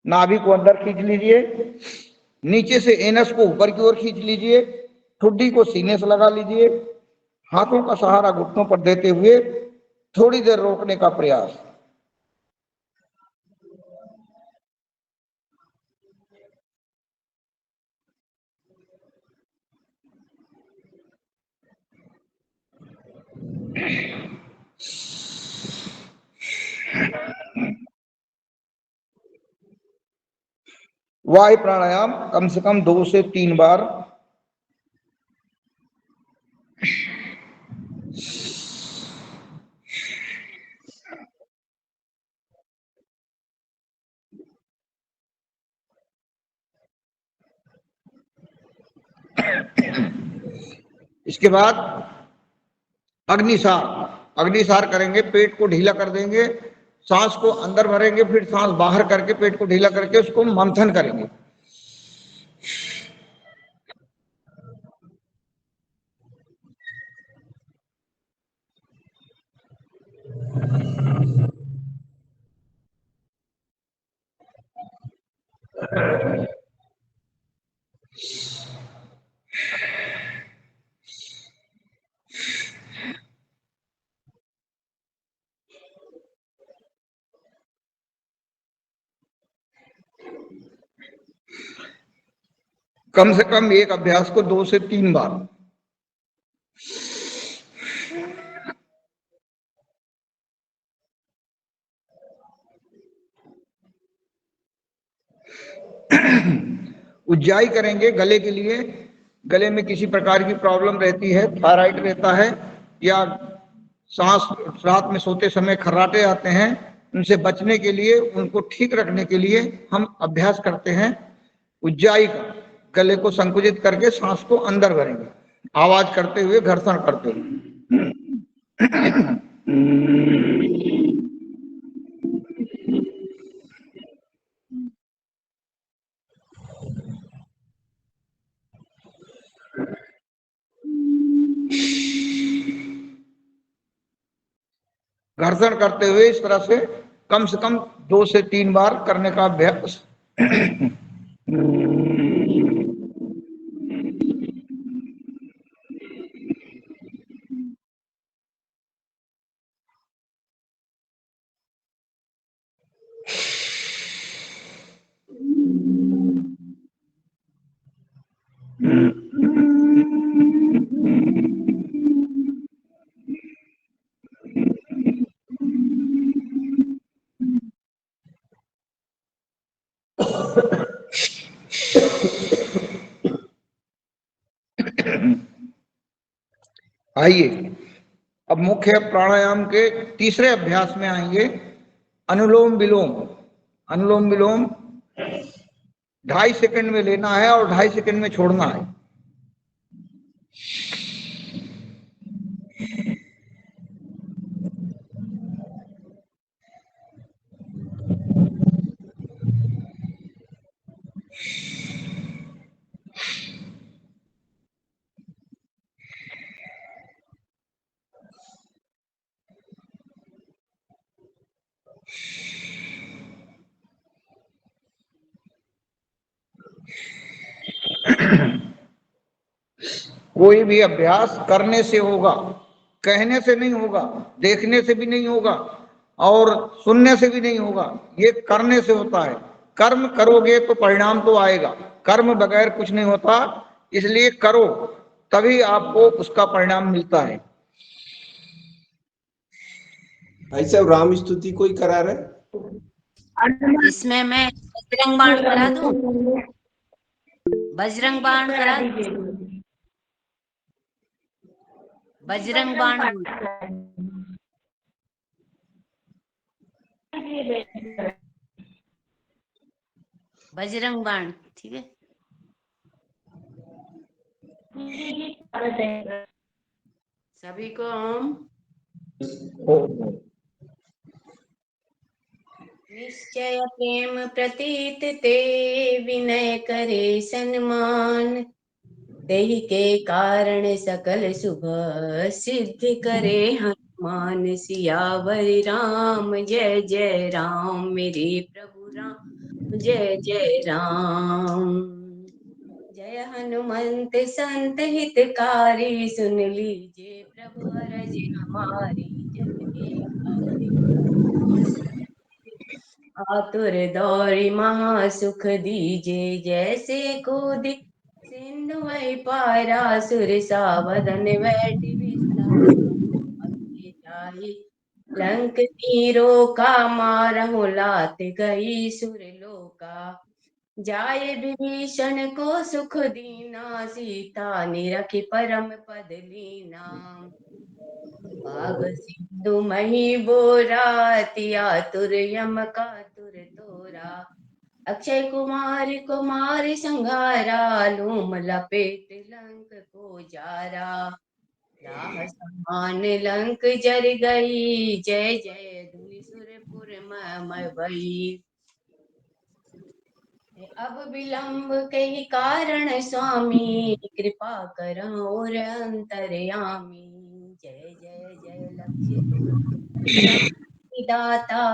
नाभि को अंदर खींच लीजिए, नीचे से एनस को ऊपर की ओर खींच लीजिए, ठुड्डी को सीने से लगा लीजिए, हाथों का सहारा घुटनों पर देते हुए थोड़ी देर रोकने का प्रयास। वायु प्राणायाम कम से कम 2 से 3 बार। इसके बाद अग्निसार, अग्निसार करेंगे, पेट को ढीला कर देंगे, सांस को अंदर भरेंगे, फिर सांस बाहर करके पेट को ढीला करके उसको मंथन करेंगे। कम से कम एक अभ्यास को 2 से 3 बार। उज्जाई करेंगे गले के लिए। गले में किसी प्रकार की प्रॉब्लम रहती है, थायराइड रहता है, या सांस रात में सोते समय खर्राटे आते हैं, उनसे बचने के लिए, उनको ठीक रखने के लिए हम अभ्यास करते हैं उज्जाई का। गले को संकुचित करके सांस को अंदर भरेंगे, आवाज करते हुए, घर्षण करते हुए। घर्षण करते हुए इस तरह से कम 2 से 3 बार करने का अभ्यास। आइए अब मुख्य प्राणायाम के तीसरे अभ्यास में आएंगे, अनुलोम विलोम। अनुलोम विलोम 2.5 सेकंड में लेना है और 2.5 सेकंड में छोड़ना है। कोई भी अभ्यास करने से होगा, कहने से नहीं होगा, देखने से भी नहीं होगा और सुनने से भी नहीं होगा, ये करने से होता है। कर्म करोगे तो परिणाम तो आएगा, कर्म बगैर कुछ नहीं होता, इसलिए करो तभी आपको उसका परिणाम मिलता है। भाई साहब राम स्तुति कोई करा रहे? इसमें मैं बजरंग बाण करा दूं? बजरंग बाण करा दूं? बजरंग बाण बजरंग बाण, ठीक है। सभी को निश्चय प्रेम प्रतीत ते विनय करे सन्मान, तेहि के कारण सकल शुभ सिद्ध करे हनुमान। सियावर राम जय जय राम, मेरे प्रभु राम जय जय राम। जय हनुमंत संत हितकारी, सुन लीजिए प्रभु अरज हमारी। जय आतुर दौरी महासुख दीजे, जैसे कूद सिंधु वही पारा। सुरसा वदन बैठ विश्राम, लंक तीरों का मारहु लात गई सुरलोका। जाय विभीषण को सुख दीना, सीता निरखि परम पद लीना। बाग सिंधु मही बोरा, तिया तुर यम का तुर तोरा। अक्षय कुमार कुमार संघारा, लूम लपेट लंक को जारा। राह समान लंक जर गई, जय जय धुनि सुरपुर मम भई। अब विलंब कही कारण स्वामी, कृपा करहु और अंतर्यामी। जय जय जय लक्ष्य दाता,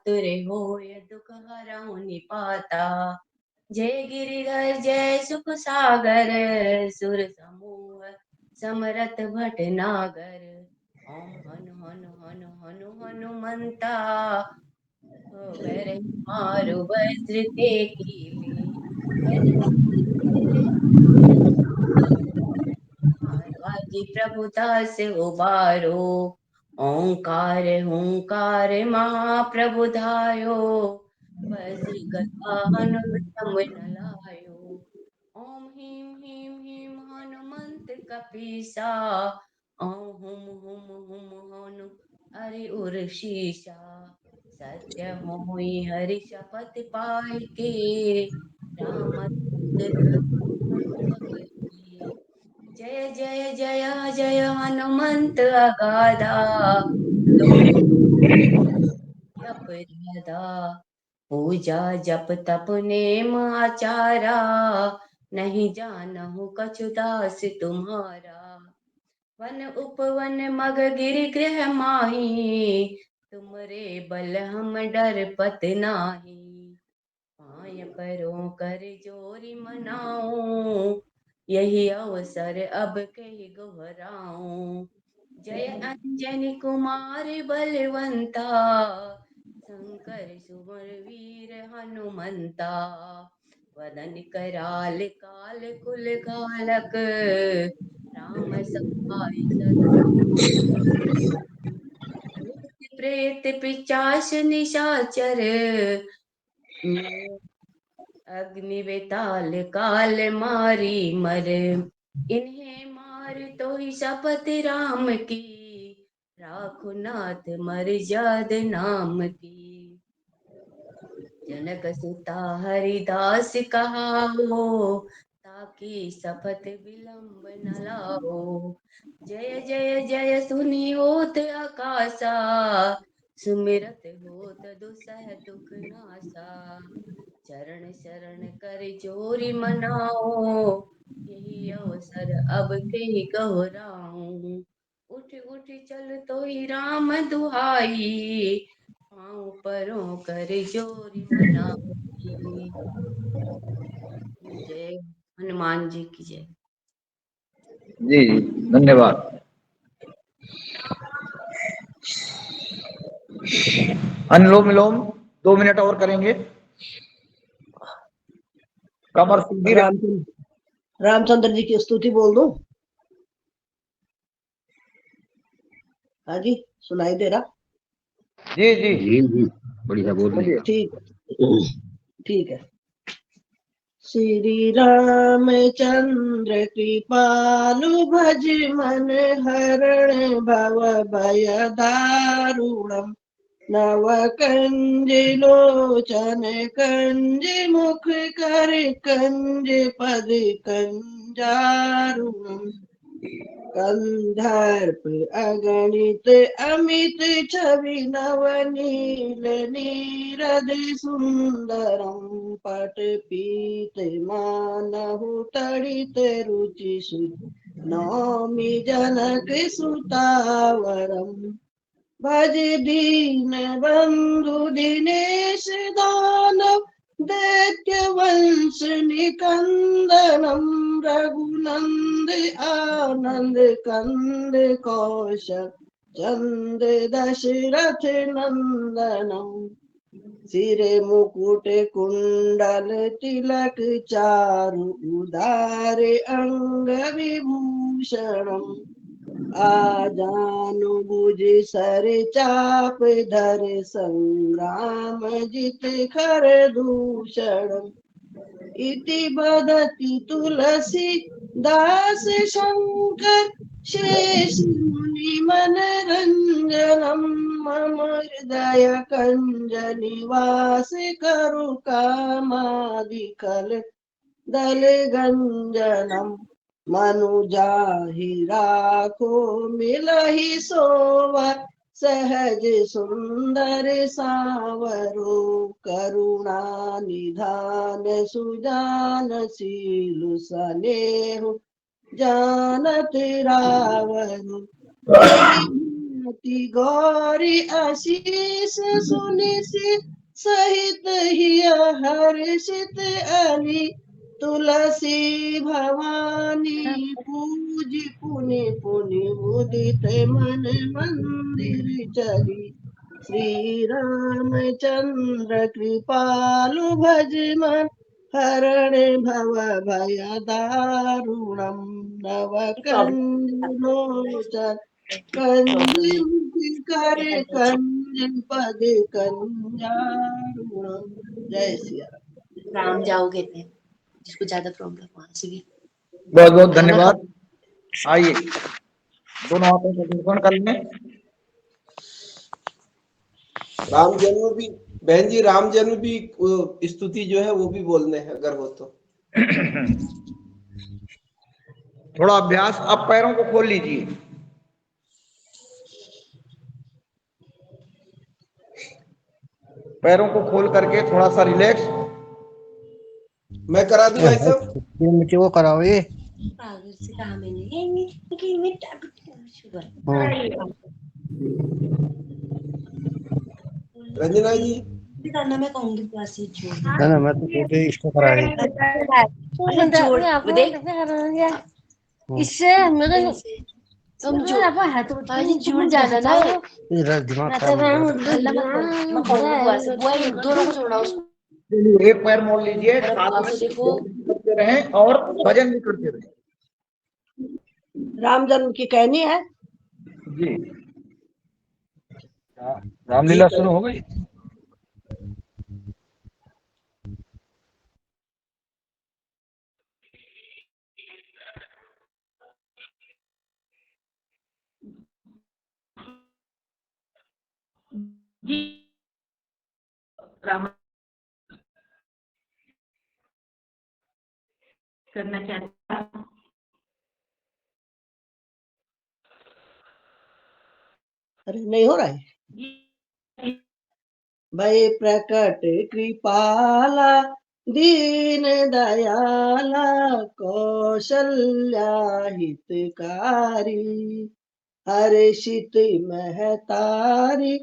तुरे होय दुख हरहु निपाता। जय गिरिधर जय सुख सागर, सुर समूह समरथ भटनागर। ओम हनु हनु हनु हनु हनुमंता, मारु वज्र ते कीले। बाजी प्रभुता से उबारो, ओंकार हुंकार महाप्रभु धायो। वज्र गदा हनुमत न लायो। ओम ह्रीं ह्रीं ह्रीं हनुमंत कपीसा, ओम हुम हुम हुम हनु हरि उर शीसा। सत्य मोहि हरि शपथ पाई के, राम जय जय जय जय हनुमंत अगाधा। अपराधा पूजा जप तप नेम आचारा, नहीं जानहु कछु दास तुम्हारा। वन उपवन मग गिरि गृह माही, तुमरे बल हम डर पत नाही। पाय परों कर जोरी मनाऊं, यही अवसर अब कही गोहराऊं। जय अंजनी कुमार बलवंता, शंकर सुवर वीर हनुमंता। वदन कराल काल कुल घालक, राम सहाय सदा। भूत प्रेत पिशाच निशाचर, अग्नि बेताल काल मारी मर। इन्हें मार तो ही शपथ राम की, राखो नाथ मर्याद नाम की। जनक सुता हरिदास कहा हो, ताकि शपथ विलंब न लाओ। जय जय जय सुनी होत आकाशा, सुमिरत होत दुसह दुख नासा। चरण शरण कर जोरी मनाओ, यही अवसर अब के गौराऊं। उठ उठ चल तो ही राम दुहाई, पाँव परों कर जोरी मनाई। जय हनुमान जी की जय। जी जी धन्यवाद। अनुलोम विलोम 2 मिनट और करेंगे। कमर सीधी रख। रामचंद्र जी की स्तुति बोल दो। हाँ जी, सुनाई दे रहा? जी जी जी जी बढ़िया बोलिए। ठीक है। श्री रामचंद्र कृपालु भज मन हरण भव भय दारुणम। नव कंज लोचन कंज मुख कर कंज पद कंजारुणम। कंधर्प अगणित अमित छवि नवनील नीरद सुंदरम। पट पीत मानहु तड़ित रुचि नौमि जनक सुतावरम। भज दीन बंधु दिनेश दानव, दैत्य वंश निकंदनम। रघुनंद आनंद कंद कौशल चंद दशरथ नंदनम। सिर मुकुट कुंडल तिलक चारु उदार अंग विभूषणम। आजानु भुज सर चाप धर संग्राम जित खर दूषणम। इति बदति तुलसी दास शंकर, शेष मुनि मन रंजनम। मम हृदय कंज निवास करु कामादिकल दल गंजनम। मनुजाहि राखो मिलहि सोवर, सहज सुंदर सावरो। करुणा निधान सुजान शील सनेहु, जानत रावरु। अति भूति गौरी अशीष सुनिसि, सहित हिय हर्षित अली। तुलसी भवानी पूज पुनि पुनि मुदित मन मंदिर चली। श्री रामचंद्र कृपालु भज मन हरण भव भय दारुणम। नव कंज लोचन कंज मुख कर कंज पद कंजारुणम। जय सिया राम। राम जाओगे थे, जिसको ज्यादा प्रॉब्लम वहां से भी। बहुत बहुत धन्यवाद। आइए दोनों हाथों से दर्शन कर लें। राम जन्म भी, बहन जी राम जन्म भी स्तुति जो है वो भी बोलने हैं अगर हो तो। थोड़ा अभ्यास, आप पैरों को खोल लीजिए। पैरों को खोल करके थोड़ा सा रिलैक्स। मैं करा दूं भाई साहब? मुझे वो कराओ ये पागल से कहा मैंने कि मैं शुगर रंजना जी करना मैं कहूंगी क्लास से छोड़ ना मैं तो सोचे इसको कराएंगे। इससे मेरा तुम जो आज जुड़ जाना ना मेरा दिमाग दोनों को जोड़ा उसको चलिए, एक पैर मोड़ लीजिए, साथ में देखो करते रहें और भजन भी करते रहें। राम जन्म की कहनी है। जी रामलीला शुरू हो गई। जी राम करना चाहता हूँ। अरे नहीं हो रहा है जी भय प्रकट कृपाला दीन दयाला कौशल्या हितकारी हर्षित महतारी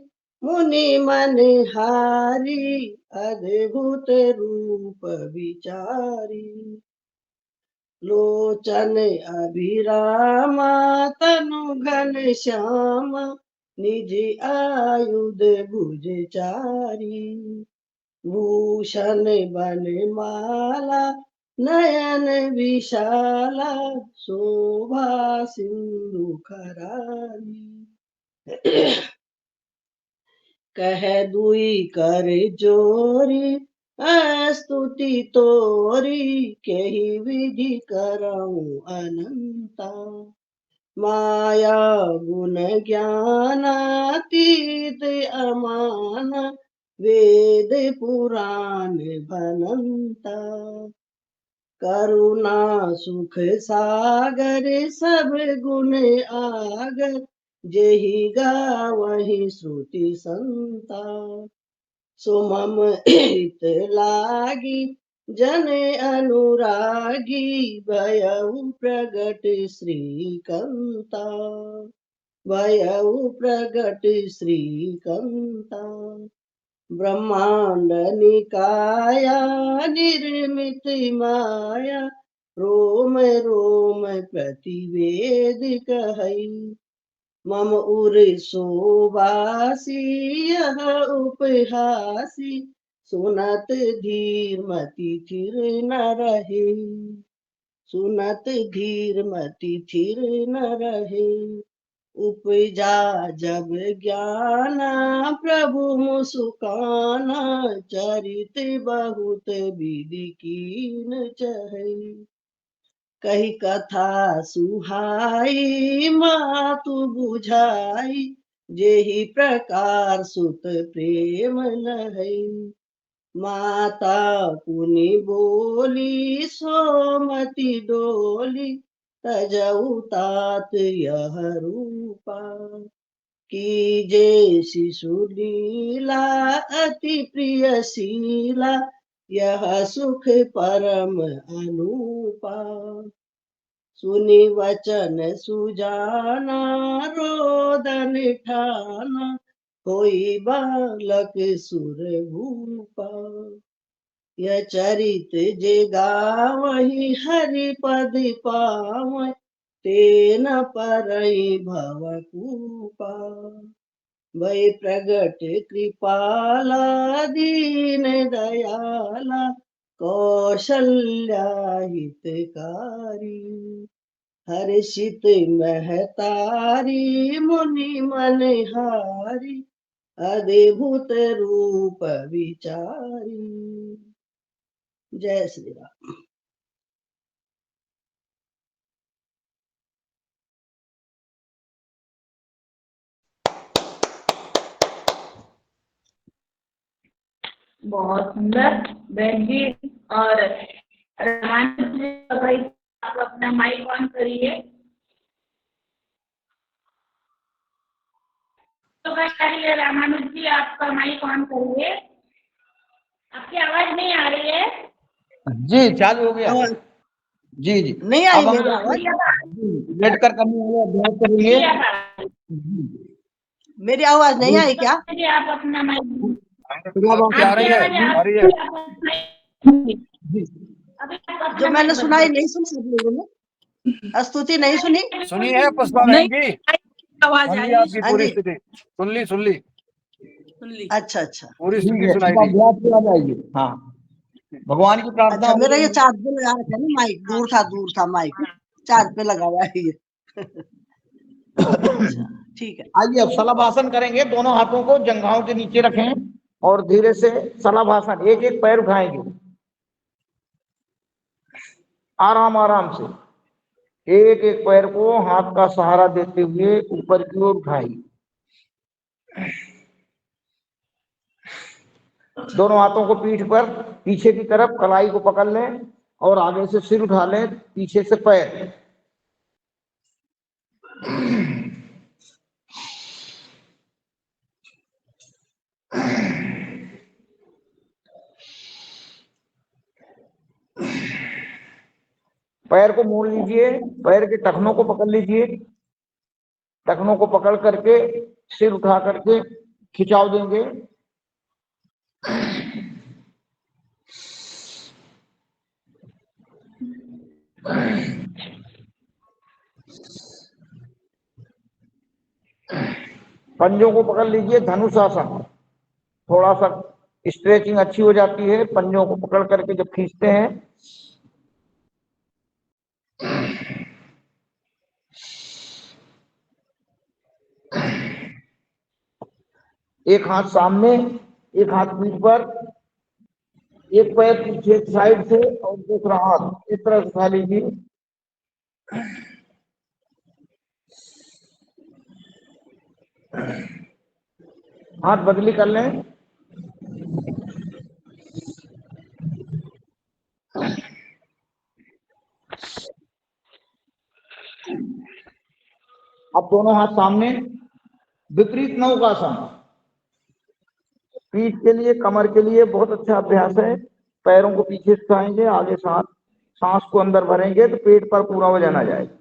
मुनि मनहारी अद्भुत रूप विचारी लोचन अभिरामा तनु घन श्यामा निज आयुध भुज चारी भूषण बनमाला नयन विशाला शोभा सिंधु खरारी कह दुई कर जोरी स्तुति तोरी केहि विधि करऊं अनंता माया गुण ज्ञानातीत अमान वेद पुराण भनंता करुणा सुख सागर सब गुण आगर जेहि गावहि श्रुति संता सुमम हित लागी जन अनुरागी भयउ प्रगट श्रीकंता भयउ प्रगट श्रीकंता ब्रह्मांड निकाया निर्मित माया रोम रोम प्रतिवेद कहई मम उर शोभासी यह उपहासी सुनत धीर मति थिर न रहे सुनत धीर मति थिर न रहे उपजा जब ज्ञाना प्रभु मुस्काना चरित बहुत विधि कीन चहै कही कथा सुहाई मातु बुझाई जेहि प्रकार सुत प्रेम लहै माता पुनि बोली सोमति डोली तजऊ तात यह रूपा कीजे शिशु लीला अति प्रिय शीला यह सुख परम अनूपा सुनि वचन सुजाना रोदन ठाना होई बालक सुर भूपा यह चरित जे गावहि हरि पद पावै ते न परई भवकूपा भय प्रगट कृपाला दीन दयाला कौशल्या हितकारी हर्षित महतारी मुनि मनहारी अद्भुत रूप विचारी जय श्री राम। बहुत सुंदर बहन जी। और रामानंद जी भाई आप अपना माइक ऑन करिए। तो कहिए रामानुज जी आपका माइक ऑन करिए। आपकी आवाज नहीं आ रही है। जी चालू हो गया। जी जी। नहीं आई अब हम मेरी आवाज? लेट कर करने वाले अभ्यास करेंगे। मेरी आवाज नहीं आई क्या? आप अपना माइक आपकी आ रही है, आ रही है। जो मैंने सुनाई नहीं सुनी आप लोगों ने? स्तुति नहीं सुनी? सुनी है पुष्पा बहन की? आवाज सुन ली आई। आपकी हाँ पूरी जी। स्थिति, सुन ली, सुन ली, अच्छा अच्छा पूरी स्थिति सुनाई दी। अभ्यास किया जाएगी। हाँ, भगवान की प्रार्थना अच्छा। मेरा होगी। ये चार्ज पे लगा रखा है ना माइक, दूर था माइक, चार्ज पे लगा हुआ है ये। अच्छा ठीक है। आइए अब शलभासन करेंगे। दोनों हाथों को जंघाओं के नीचे रखें और धीरे से शलभासन, एक एक पैर उठाएंगे आराम आराम से। एक एक पैर को हाथ का सहारा देते हुए ऊपर की ओर उठाएंगे। दोनों हाथों को पीठ पर पीछे की तरफ कलाई को पकड़ लें और आगे से सिर उठा लें, पीछे से पैर। पैर को मोड़ लीजिए, पैर के टखनों को पकड़ लीजिए, टखनों को पकड़ करके सिर उठा करके खिंचाव देंगे। पंजों को पकड़ लीजिए, धनुष आसन। थोड़ा सा स्ट्रेचिंग अच्छी हो जाती है पंजों को पकड़ करके जब खींचते हैं। एक हाथ सामने, एक हाथ पीठ पर, एक पैर पीछे साइड से और दूसरा हाथ इस तरह से उठा लीजिए। हाथ बदली कर लें। अब दोनों हाथ सामने, विपरीत नौकासन। पीठ के लिए, कमर के लिए बहुत अच्छा अभ्यास है। पैरों को पीछे उठाएंगे, आगे साथ सांस को अंदर भरेंगे तो पेट पर पूरा वजन आ जाएगा।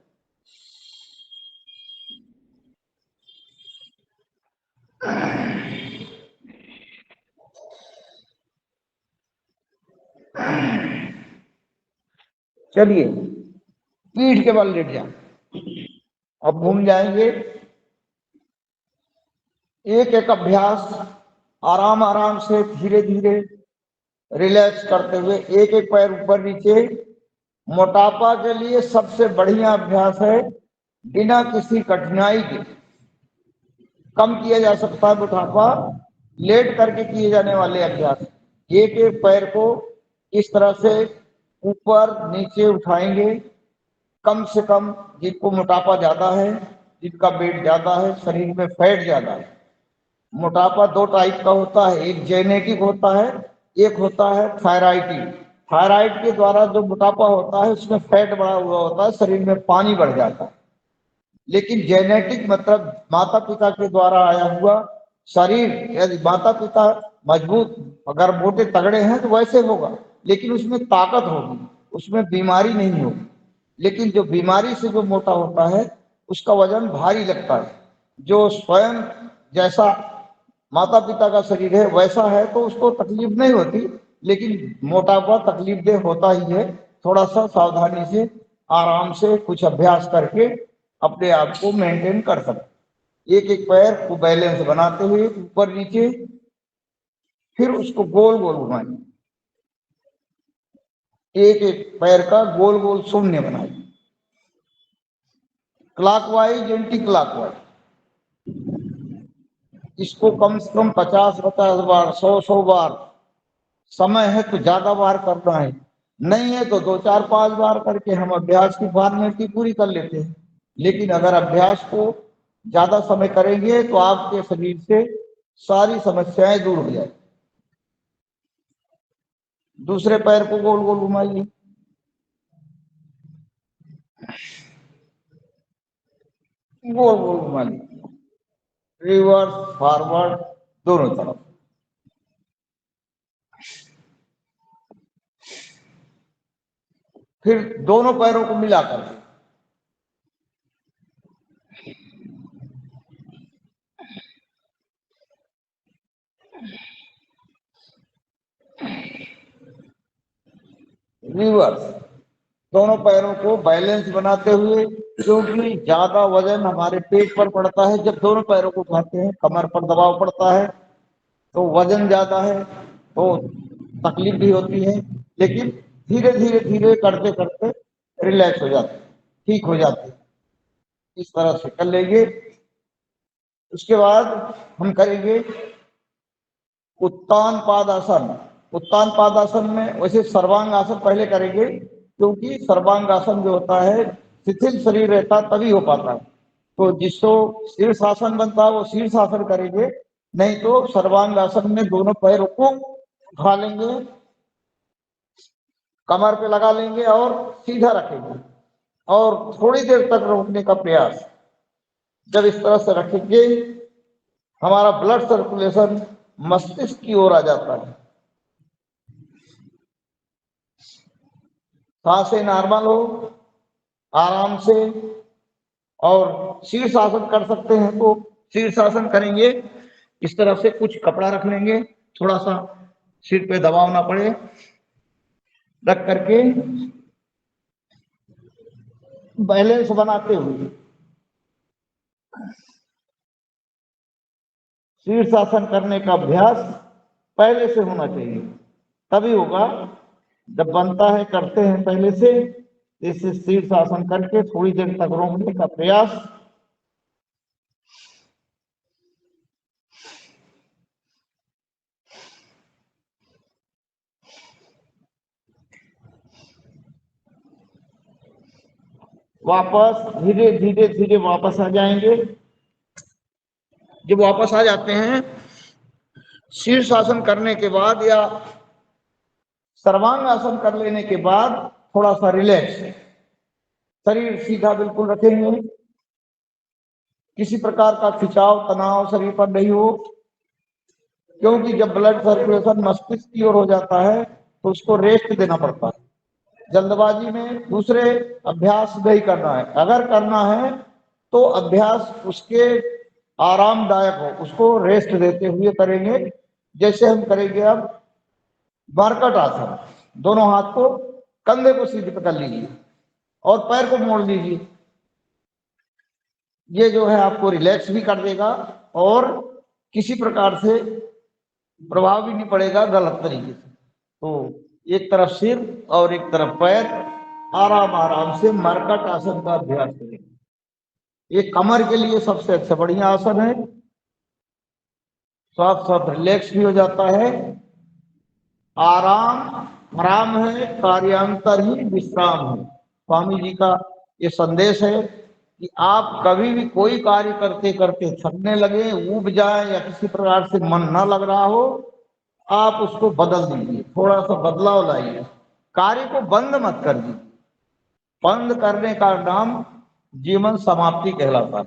चलिए, पीठ के बल लेट जाए। अब घूम जाएंगे। एक एक अभ्यास आराम आराम से धीरे धीरे रिलैक्स करते हुए, एक एक पैर ऊपर नीचे। मोटापा के लिए सबसे बढ़िया अभ्यास है, बिना किसी कठिनाई के कम किया जा सकता है मोटापा, लेट करके किए जाने वाले अभ्यास। एक एक पैर को इस तरह से ऊपर नीचे उठाएंगे। कम से कम, जिनको मोटापा ज्यादा है, जिनका वेट ज्यादा है, शरीर में फैट ज्यादा है। मोटापा दो टाइप का होता है, एक जेनेटिक होता है, एक होता है थायराइड। थायराइड के द्वारा जो मोटापा होता है उसमें फैट बढ़ा हुआ होता है, शरीर में पानी बढ़ जाता है। लेकिन जेनेटिक मतलब माता पिता के द्वारा आया हुआ शरीर, यदि माता पिता मजबूत अगर मोटे तगड़े हैं तो वैसे होगा, लेकिन उसमें ताकत होगी, उसमें बीमारी नहीं होगी। लेकिन जो बीमारी से जो मोटा होता है उसका वजन भारी लगता है। जो स्वयं जैसा माता पिता का शरीर है वैसा है तो उसको तकलीफ नहीं होती, लेकिन मोटापा तकलीफ दे होता ही है। थोड़ा सा सावधानी से, आराम से, कुछ अभ्यास करके अपने आप को मेंटेन कर सकते। एक एक पैर को बैलेंस बनाते हुए ऊपर नीचे, फिर उसको गोल गोल घुमाइए। एक एक पैर का गोल गोल शून्य बनाइए, क्लॉकवाइज एंटी क्लॉकवाइज। इसको कम से कम 50-50 बार, 100-100 बार, समय है तो ज्यादा बार करना है, नहीं है तो 2-4-5 बार करके हम अभ्यास की फॉर्मेलिटी पूरी कर लेते हैं। लेकिन अगर अभ्यास को ज्यादा समय करेंगे तो आपके शरीर से सारी समस्याएं दूर हो जाएगी। दूसरे पैर को गोल गोल घुमाइए, गोल गोल घुमाइए, रिवर्स फॉरवर्ड दोनों तरफ। फिर दोनों पैरों को मिलाकर रिवर्स, दोनों पैरों को बैलेंस बनाते हुए, क्योंकि ज्यादा वजन हमारे पेट पर पड़ता है। जब दोनों पैरों को उठाते हैं कमर पर दबाव पड़ता है, तो वजन ज्यादा है तो तकलीफ भी होती है, लेकिन धीरे धीरे धीरे करते करते रिलैक्स हो जाते, ठीक हो जाते। इस तरह से कर लेंगे। उसके बाद हम करेंगे उत्तान पादासन। उत्तान पादासन में वैसे सर्वांग आसन पहले करेंगे, क्योंकि सर्वांग आसन जो होता है शिथिल शरीर रहता तभी हो पाता है। तो जिसको शीर्षासन बनता है वो शीर्षासन करेंगे, नहीं तो सर्वांग आसन में दोनों पैरों को उठा लेंगे, कमर पे लगा लेंगे और सीधा रखेंगे और थोड़ी देर तक रोकने का प्रयास। जब इस तरह से रखेंगे हमारा ब्लड सर्कुलेशन मस्तिष्क की ओर आ जाता है, सांसें नॉर्मल हो आराम से। और शीर्षासन कर सकते हैं तो शीर्षासन करेंगे। इस तरह से कुछ कपड़ा रख लेंगे, थोड़ा सा सिर पे दबाव ना पड़े, रख करके बैलेंस बनाते हुए शीर्षासन करने का अभ्यास पहले से होना चाहिए, तभी होगा। जब बनता है करते हैं पहले से, इसे शीर्षासन करके थोड़ी देर तक रोकने का प्रयास। वापस धीरे धीरे धीरे वापस आ जाएंगे। जब वापस आ जाते हैं शीर्षासन करने के बाद या सर्वांग आसन कर लेने के बाद थोड़ा सा रिलैक्स, शरीर सीधा बिल्कुल रखेंगे, किसी प्रकार का खिंचाव तनाव शरीर पर नहीं हो, क्योंकि जब ब्लड सर्कुलेशन मस्तिष्क की ओर हो जाता है तो उसको रेस्ट देना पड़ता है। जल्दबाजी में दूसरे अभ्यास नहीं करना है, अगर करना है तो अभ्यास उसके आरामदायक हो, उसको रेस्ट देते हुए करेंगे। जैसे हम करेंगे अब मरकट आसन, दोनों हाथ को कंधे को सीधे पकड़ लीजिए और पैर को मोड़ लीजिए। ये जो है आपको रिलैक्स भी कर देगा और किसी प्रकार से प्रभाव भी नहीं पड़ेगा गलत तरीके से। तो एक तरफ सिर और एक तरफ पैर, आराम आराम से मरकट आसन का अभ्यास करेंगे। ये कमर के लिए सबसे अच्छा बढ़िया आसन है, साथ साथ रिलैक्स भी हो जाता है। आराम है, कार्यांतर ही विश्राम है। स्वामी जी का ये संदेश है कि आप कभी भी कोई कार्य करते करते थकने लगे, ऊब जाए या किसी प्रकार से मन न लग रहा हो, आप उसको बदल दीजिए, थोड़ा सा बदलाव लाइए, कार्य को बंद मत कर दीजिए। बंद करने का नाम जीवन समाप्ति कहलाता है।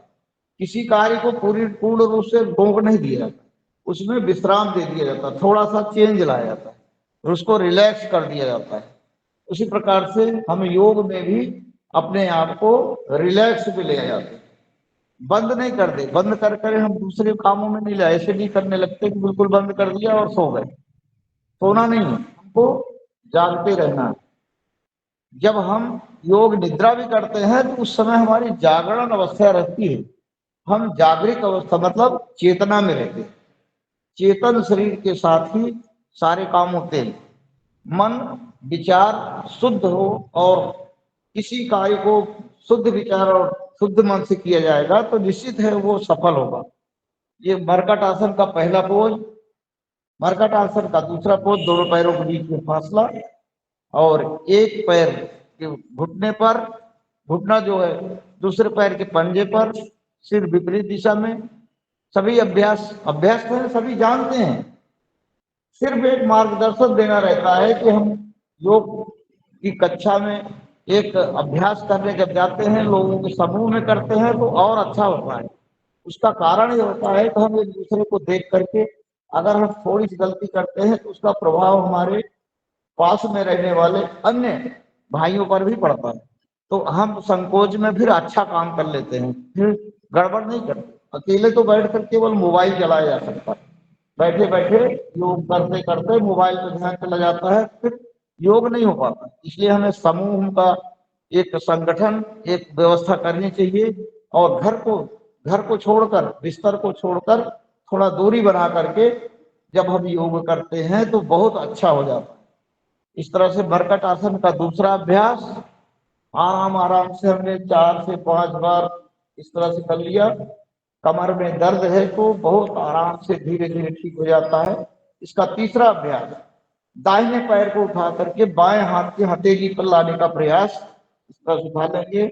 किसी कार्य को पूर्ण रूप से रोक नहीं दिया जाता, उसमें विश्राम दे दिया जाता है, थोड़ा सा चेंज लाया जाता है, उसको रिलैक्स कर दिया जाता है। उसी प्रकार से हम योग में भी अपने आप को रिलैक्स पे ले जाते हैं, बंद नहीं कर दे। बंद कर कर हम दूसरे कामों में नहीं लाए, ऐसे नहीं करने लगते कि बिल्कुल बंद कर दिया और सो गए। सोना नहीं है, हमको जागते रहना है। जब हम योग निद्रा भी करते हैं तो उस समय हमारी जागरण अवस्था रहती है, हम जागृत अवस्था मतलब चेतना में रहते हैं। चेतन शरीर के साथ ही सारे काम होते हैं। मन विचार शुद्ध हो और किसी कार्य को शुद्ध विचार और शुद्ध मन से किया जाएगा तो निश्चित है वो सफल होगा। ये मरकट आसन का पहला पोज, मरकट आसन का दूसरा पोज, दोनों पैरों के बीच में फासला और एक पैर के घुटने पर, घुटना जो है दूसरे पैर के पंजे पर, सिर विपरीत दिशा में। सभी अभ्यास है, सभी जानते हैं। सिर्फ एक मार्गदर्शन देना रहता है कि हम योग की कक्षा में एक अभ्यास करने जब जाते हैं, लोगों के समूह में करते हैं तो और अच्छा होता है। उसका कारण ये होता है कि हम एक दूसरे को देख करके अगर हम थोड़ी सी गलती करते हैं तो उसका प्रभाव हमारे पास में रहने वाले अन्य भाइयों पर भी पड़ता है। तो हम संकोच में फिर अच्छा काम कर लेते हैं, फिर गड़बड़ नहीं करते। अकेले तो बैठकर केवल मोबाइल चलाया जा सकता है, बैठे बैठे योग करते करते मोबाइल पर ध्यान चला जाता है, फिर योग नहीं हो पाता। इसलिए हमें समूह का एक संगठन, एक व्यवस्था करनी चाहिए और घर को छोड़कर, बिस्तर को छोड़कर थोड़ा दूरी बना करके जब हम योग करते हैं तो बहुत अच्छा हो जाता है। इस तरह से मरकट आसन का दूसरा अभ्यास आराम आराम से हमने 4 से 5 बार इस तरह से कर लिया। कमर में दर्द है तो बहुत आराम से धीरे धीरे ठीक हो जाता है। इसका तीसरा अभ्यास दाहिने पैर को उठा करके बाएं हाथ की हथेली पर लाने का प्रयास, इस तरह से उठा लेंगे।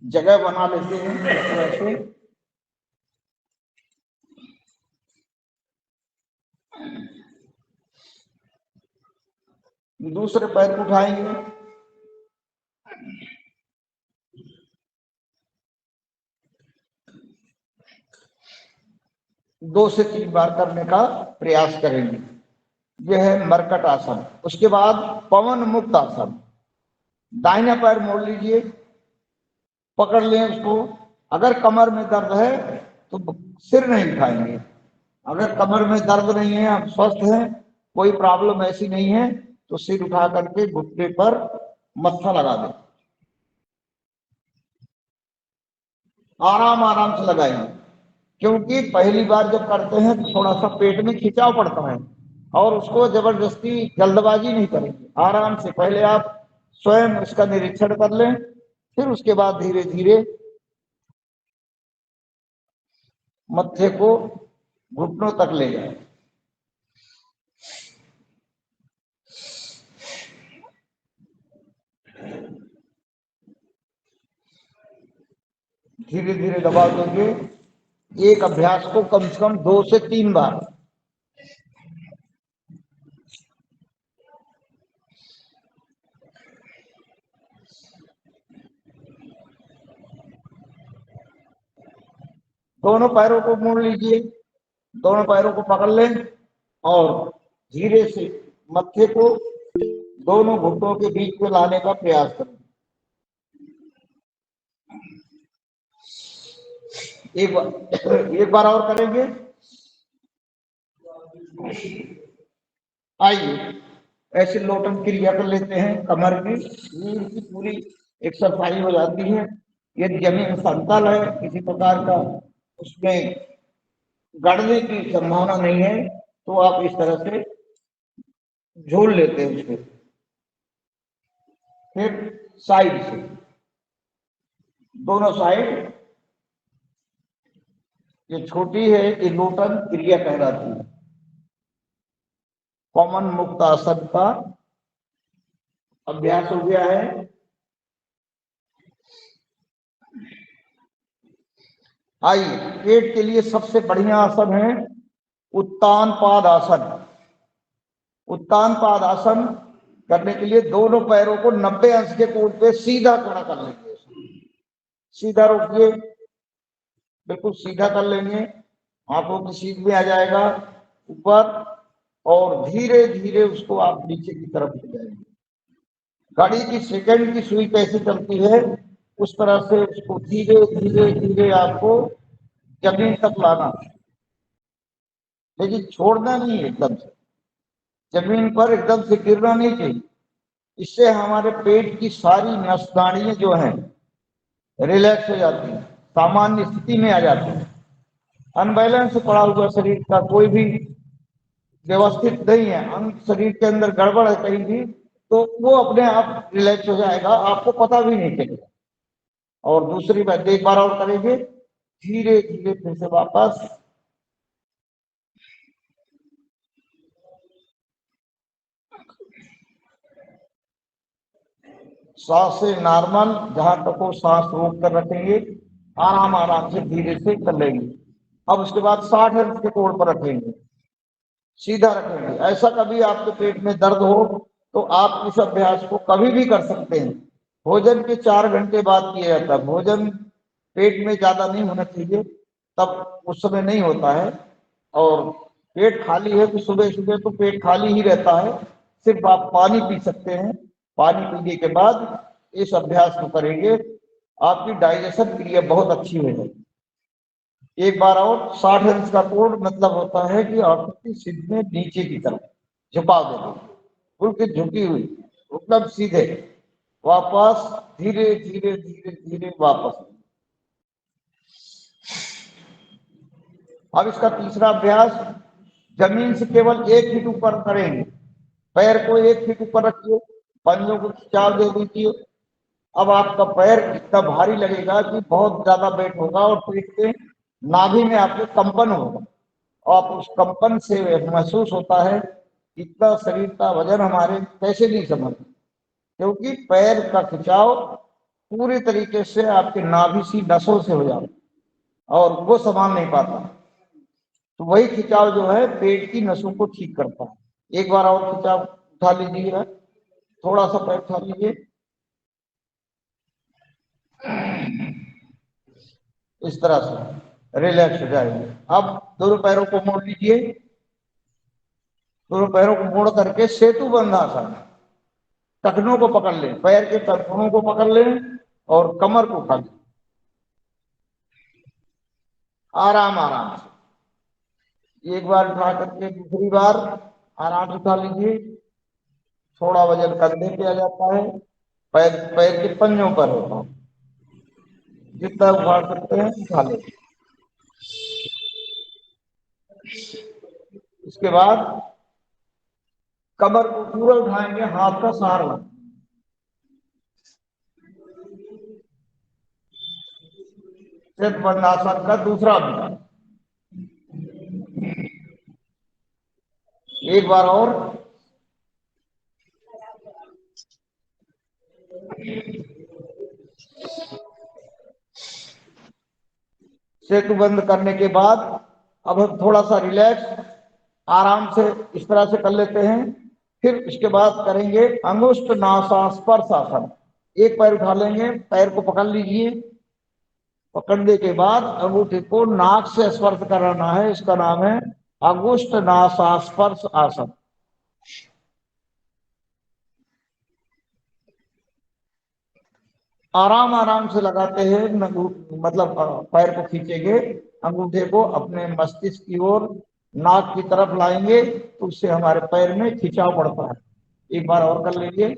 जगह बना लेते हैं इस तरह से। दूसरे पैर को उठाएंगे, दो से 3 बार करने का प्रयास करेंगे। यह है मरकट आसन। उसके बाद पवन मुक्त आसन। दाहिना पैर मोड़ लीजिए, पकड़ लें उसको। अगर कमर में दर्द है तो सिर नहीं उठाएंगे। अगर कमर में दर्द नहीं है, आप स्वस्थ हैं, कोई प्रॉब्लम ऐसी नहीं है, तो सिर उठा करके घुटने पर मत्था लगा दें। आराम आराम से लगाएंगे, क्योंकि पहली बार जब करते हैं तो थोड़ा सा पेट में खिंचाव पड़ता है और उसको जबरदस्ती जल्दबाजी नहीं करेंगे। आराम से पहले आप स्वयं इसका निरीक्षण कर लें, फिर उसके बाद धीरे धीरे मत्थे को घुटनों तक ले जाए। धीरे धीरे दबा देंगे। एक अभ्यास को कम से कम 2 से 3 बार। दोनों पैरों को मोड़ लीजिए, दोनों पैरों को पकड़ लें और धीरे से मत्थे को दोनों घुटनों के बीच में लाने का प्रयास करें। एक बार और करेंगे। आइए ऐसे लोटन क्रिया कर लेते हैं। कमर की पूरी एक्सरसाइज हो जाती है। यदि जमीन समतल है, किसी प्रकार का उसमें गड़ने की संभावना नहीं है, तो आप इस तरह से झूल लेते हैं उसको। फिर साइड से दोनों साइड, ये छोटी है, ये लोटन क्रिया कहलाती है। पवन मुक्त आसन का अभ्यास हो गया है। आइए पेट के लिए सबसे बढ़िया आसन है उत्तान पाद आसन। उत्तान पाद आसन करने के लिए दोनों पैरों को 90 अंश के कोण पे सीधा खड़ा कर लेंगे। सीधा रोकिए, बिल्कुल सीधा कर लेंगे। आंखों की सीध में आ जाएगा ऊपर और धीरे धीरे उसको आप नीचे की तरफ ले जाएंगे। घड़ी की सेकंड की सुई कैसे चलती है उस तरह से उसको धीरे धीरे धीरे आपको जमीन तक लाना, लेकिन छोड़ना नहीं है एकदम से। जमीन पर एकदम से गिरना नहीं चाहिए। इससे हमारे पेट की सारी नसनाड़ियां जो हैं रिलैक्स हो जाती हैं, सामान्य स्थिति में आ जाती है। अनबैलेंस पड़ा हुआ शरीर का कोई भी व्यवस्थित नहीं है, अंग शरीर के अंदर गड़बड़ है कहीं भी, तो वो अपने आप रिलैक्स हो जाएगा, आपको पता भी नहीं चलेगा। और दूसरी बात एक बार और करेंगे, धीरे धीरे फिर से वापस। सांसें नॉर्मल, जहां तक वो सांस रोक कर रखेंगे, आराम आराम से धीरे से कर लेंगे। अब उसके बाद 60 अंश के कोण पर रखेंगे, सीधा रखेंगे। ऐसा कभी आपके पेट में दर्द हो तो आप इस अभ्यास को कभी भी कर सकते हैं। भोजन के 4 घंटे बाद किया जाता है। भोजन पेट में ज्यादा नहीं होना चाहिए, तब उस समय नहीं होता है। और पेट खाली है तो सुबह सुबह तो पेट खाली ही रहता है, सिर्फ आप पानी पी सकते हैं। पानी पीने के बाद इस अभ्यास को करेंगे, आपकी डाइजेशन क्रिया बहुत अच्छी हो जाएगी। एक बार और 60 अंश का कोण मतलब होता है कि आकृति सीधे नीचे की तरफ झुकाव दे दो, बिल्कुल झुकी हुई, एकदम सीधे, वापस धीरे धीरे धीरे धीरे वापस। अब इसका तीसरा अभ्यास, जमीन से केवल 1 फीट ऊपर करेंगे। पैर को 1 फीट ऊपर रखिए, पंजों को खिंचाव दे दीजिए। अब आपका पैर इतना भारी लगेगा कि बहुत ज्यादा वेट होगा और पेट के नाभि में आपके कंपन होगा, और उस कंपन से महसूस होता है इतना शरीर का वजन हमारे कैसे नहीं समझ, क्योंकि पैर का खिंचाव पूरी तरीके से आपके नाभि सी नसों से हो जाता है और वो संभाल नहीं पाता। तो वही खिंचाव जो है पेट की नसों को ठीक करता है। एक बार और खिंचाव उठा लीजिए, थोड़ा सा पैर उठा लीजिए, इस तरह से रिलैक्स हो जाएंगे। अब दोनों पैरों को मोड़ लीजिए, दोनों पैरों को मोड़ करके सेतु बंधासन, टखनों को पकड़ लें, पैर के टखनों को पकड़ लें और कमर को उठा लें, आराम आराम से। एक बार उठा करके दूसरी बार आराम से उठा लीजिए। थोड़ा वजन कंधे पे आ जाता है, पैर पैर के पंजों पर होता है, जितना उठा सकते हैं उठा लें। इसके बाद कमर को पूरा उठाएंगे, हाथ का सहारा, सेतु बंधासन का दूसरा अभ्यास। एक बार और, सेतु बंद करने के बाद अब हम थोड़ा सा रिलैक्स आराम से इस तरह से कर लेते हैं। फिर इसके बाद करेंगे अंगुष्ठ नासास्पर्श आसन। एक पैर उठा लेंगे, पैर को पकड़ लीजिए, पकड़ने के बाद अंगूठे को नाक से स्पर्श कराना है, इसका नाम है अंगुष्ठ नासास्पर्श आसन। आराम आराम से लगाते हैं, मतलब पैर को खींचेंगे, अंगूठे को अपने मस्तिष्क की ओर नाक की तरफ लाएंगे तो उससे हमारे पैर में खिंचाव पड़ता है। एक बार और कर लेंगे।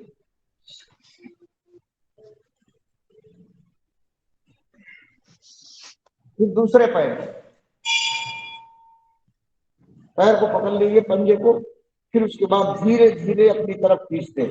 फिर दूसरे पैर को पकड़ लीजिए, पंजे को, फिर उसके बाद धीरे धीरे अपनी तरफ खींचते।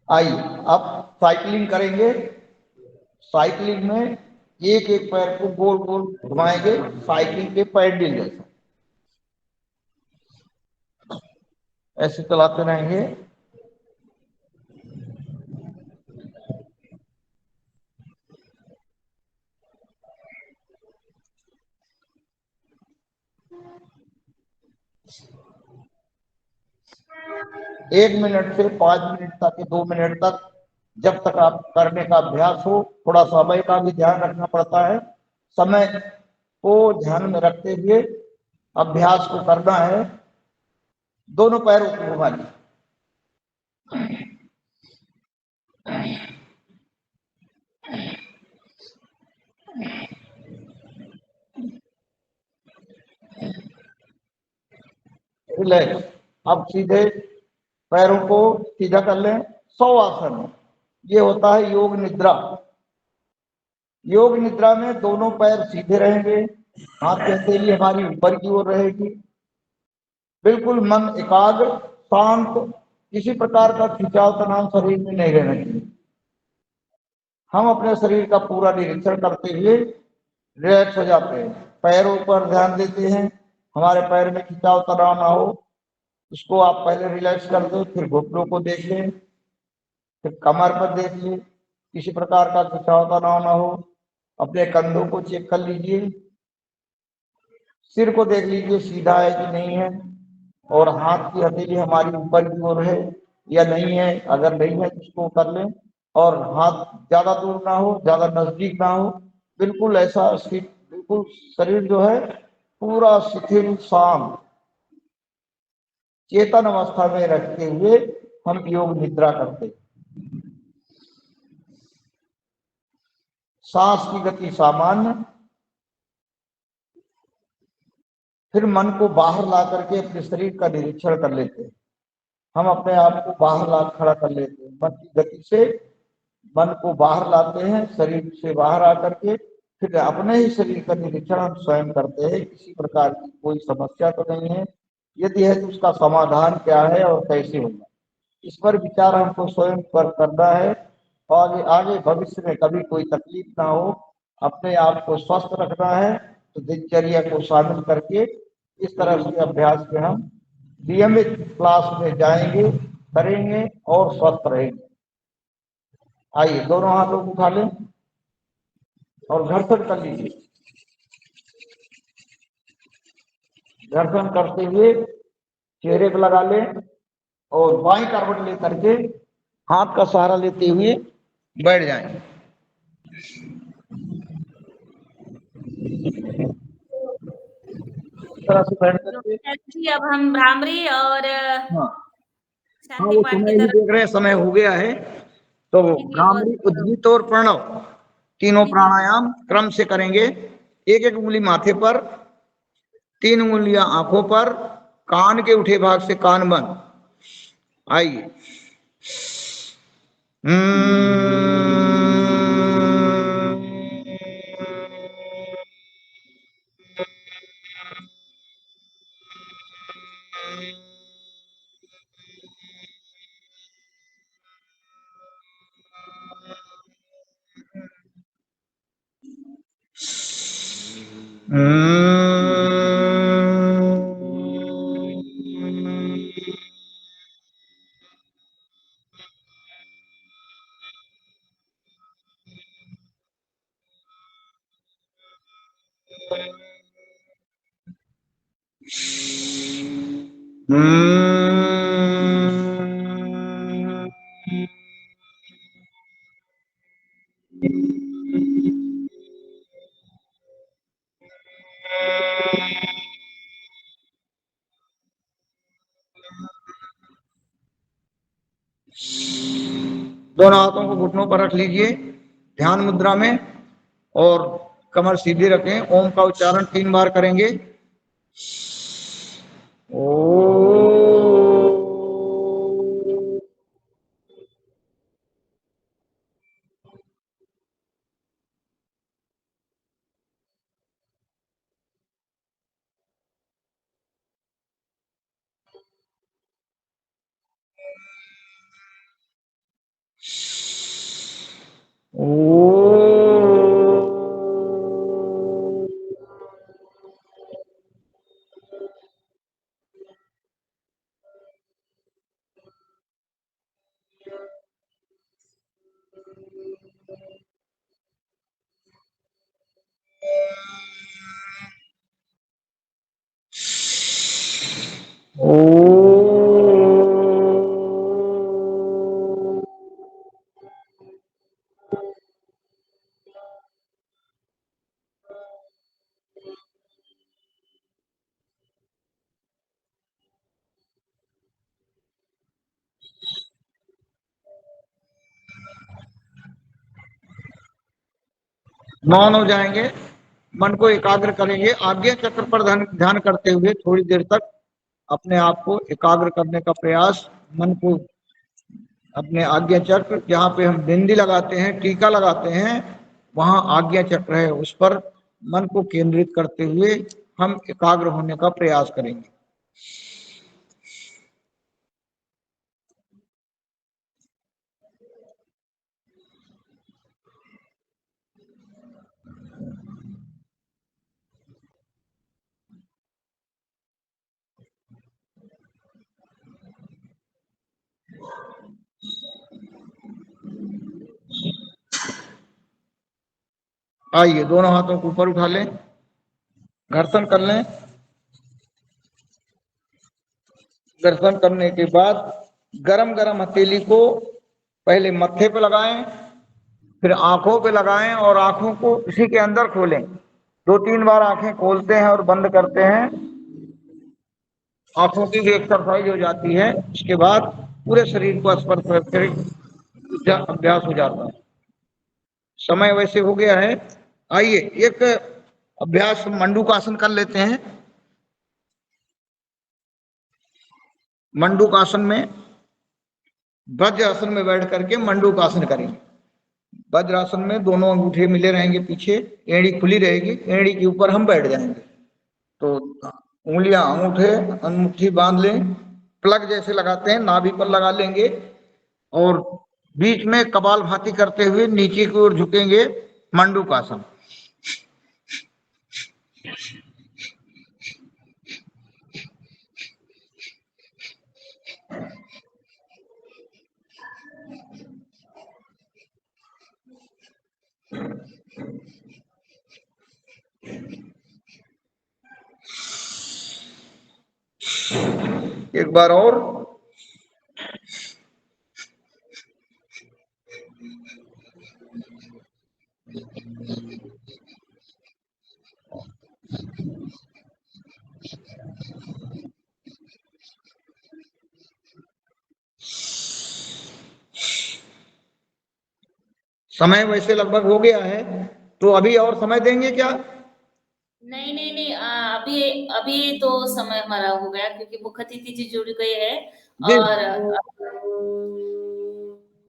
आइए अब साइकिलिंग करेंगे। साइकिलिंग में एक एक पैर को गोल गोल घुमाएंगे, साइकिल के पैडल जैसा ऐसे चलाते रहेंगे। एक मिनट से 5 मिनट तक, 2 मिनट तक, जब तक आप करने का अभ्यास हो। थोड़ा समय का भी ध्यान रखना पड़ता है, समय को ध्यान में रखते हुए अभ्यास को करना है। दोनों पैरों को घुमाइए, रिलैक्स। अब सीधे पैरों को सीधा कर लें। 100 आसन, ये होता है योग निद्रा। योग निद्रा में दोनों पैर सीधे रहेंगे, हाथ की हथेली हमारी ऊपर की ओर रहेगी, बिल्कुल मन एकाग्र शांत, किसी प्रकार का खिंचाव तनाव शरीर में नहीं रहना चाहिए। हम अपने शरीर का पूरा निरीक्षण करते हुए रिलैक्स हो जाते हैं। पैरों पर ध्यान देते हैं, हमारे पैर में खिंचाव तनाव ना हो, उसको आप पहले रिलैक्स कर दो। फिर घुटनों को देख लें, फिर कमर पर देख लें, किसी प्रकार का खिंचाव तनाव ना हो। अपने कंधों को चेक कर लीजिए, सिर को देख लीजिए सीधा है कि नहीं है, और हाथ की हथेली हमारी ऊपर की ओर है या नहीं है। अगर नहीं है तो उसको कर लें, और हाथ ज्यादा दूर ना हो, ज्यादा नजदीक ना हो, बिल्कुल ऐसा बिल्कुल शरीर जो है पूरा शिथिल शांत चेतन अवस्था में रखते हुए हम योग निद्रा करते। सांस की गति सामान्य, फिर मन को बाहर ला करके अपने शरीर का निरीक्षण कर लेते हैं। हम अपने आप को बाहर ला खड़ा कर लेते हैं, मन की गति से मन को बाहर लाते हैं, शरीर से बाहर आकर के फिर अपने ही शरीर का निरीक्षण हम स्वयं करते हैं। किसी प्रकार की कोई समस्या तो नहीं है, यदि है तो उसका समाधान क्या है और कैसे होगा, इस पर विचार हमको स्वयं पर करना है। और आगे आगे भविष्य में कभी कोई तकलीफ ना हो, अपने आप को स्वस्थ रखना है, तो दिनचर्या को शामिल करके इस तरह से अभ्यास में हम नियमित क्लास में जाएंगे, करेंगे और स्वस्थ रहेंगे। आइए दोनों हाथों को उठा लें और घर्षण कर लीजिए। घर्षण करते हुए चेहरे पर लगा लें और बाएं करवट लेकर के हाथ का सहारा लेते हुए बैठ जाएं। इस तरह से बैठ करके जी अब हम भ्रामरी और हाँ शांति वो पाठ समय की ही तरफ। देख रहे हैं, समय हो गया है। तो भ्रामरी, उद्गीत और प्रणव तीनों प्राणायाम क्रम से करेंगे। एक एक उंगली माथे पर, 3 उंगलियां आंखों पर, कान के उठे भाग से कान बंद। आइए। दोनों हाथों को घुटनों पर रख लीजिए ध्यान मुद्रा में, और कमर सीधी रखें। ओम का उच्चारण 3 बार करेंगे। मौन हो जाएंगे, मन को एकाग्र करेंगे। आज्ञा चक्र पर ध्यान करते हुए थोड़ी देर तक अपने आप को एकाग्र करने का प्रयास, मन को अपने आज्ञा चक्र, जहाँ पे हम बिंदी लगाते हैं, टीका लगाते हैं, वहां आज्ञा चक्र है, उस पर मन को केंद्रित करते हुए हम एकाग्र होने का प्रयास करेंगे। आइए दोनों हाथों को ऊपर उठा लें घर्षण कर लें। घर्षण करने के बाद गरम गरम हथेली को पहले मत्थे पे लगाएं, फिर आंखों पे लगाएं और आंखों को इसी के अंदर खोलें। 2-3 बार आंखें खोलते हैं और बंद करते हैं। आंखों की भी एक्सरसाइज हो जाती है। इसके बाद पूरे शरीर को स्पर्श करके अभ्यास हो जाता है। समय वैसे हो गया है। आइए एक अभ्यास मंडूकासन कर लेते हैं। मंडूकासन में वज्रासन में बैठ करके मंडूकासन करेंगे। वज्रासन में दोनों अंगूठे मिले रहेंगे, पीछे एड़ी खुली रहेगी, एड़ी के ऊपर हम बैठ जाएंगे। तो उंगलियां अंगूठे अंगूठी बांध लें, प्लग जैसे लगाते हैं नाभि पर लगा लेंगे और बीच में कपालभाति करते हुए नीचे की ओर झुकेंगे। मंडूकासन। एक बार और। समय वैसे लगभग हो गया है, तो अभी और समय देंगे क्या? नहीं नहीं नहीं, अभी अभी तो समय हमारा हो गया क्योंकि मुख्य अतिथि जी जुड़ गए हैं। जी। और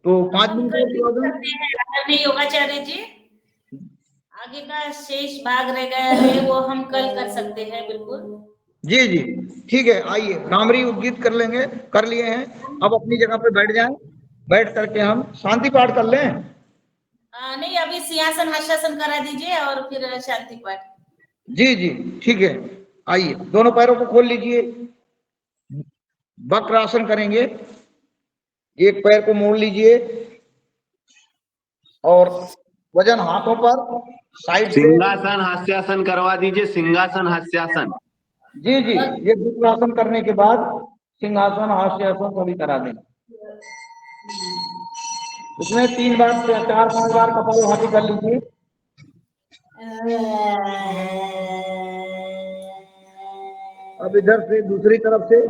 तो 5 हम मिनट और कंटिन्यू दिवा दें? करते हैं। अगर नहीं योगाचार्य जी, आगे का शेष भाग रह गया है वो हम कल कर सकते हैं। बिल्कुल जी जी ठीक है। आइए नामरी उद्गीत कर लेंगे, कर लिए हैं। अब अपनी जगह पे बैठ जाएं। बैठ करके हम शांति पाठ कर लें। नहीं, अभी सिंहासन हास्यासन करा दीजिए और फिर शांति पाठ। जी जी ठीक है। आइए दोनों पैरों को खोल लीजिए। वक्रासन करेंगे। एक पैर को मोड़ लीजिए और वजन हाथों पर साइड से। सिंहासन हास्यासन करवा दीजिए, सिंहासन हास्यासन। जी जी, ये वक्रासन करने के बाद सिंहासन हास्यासन को भी करा दें। उसमें 3 बार से 4-5 बार कपालभाति कर लीजिए। अब इधर से दूसरी तरफ से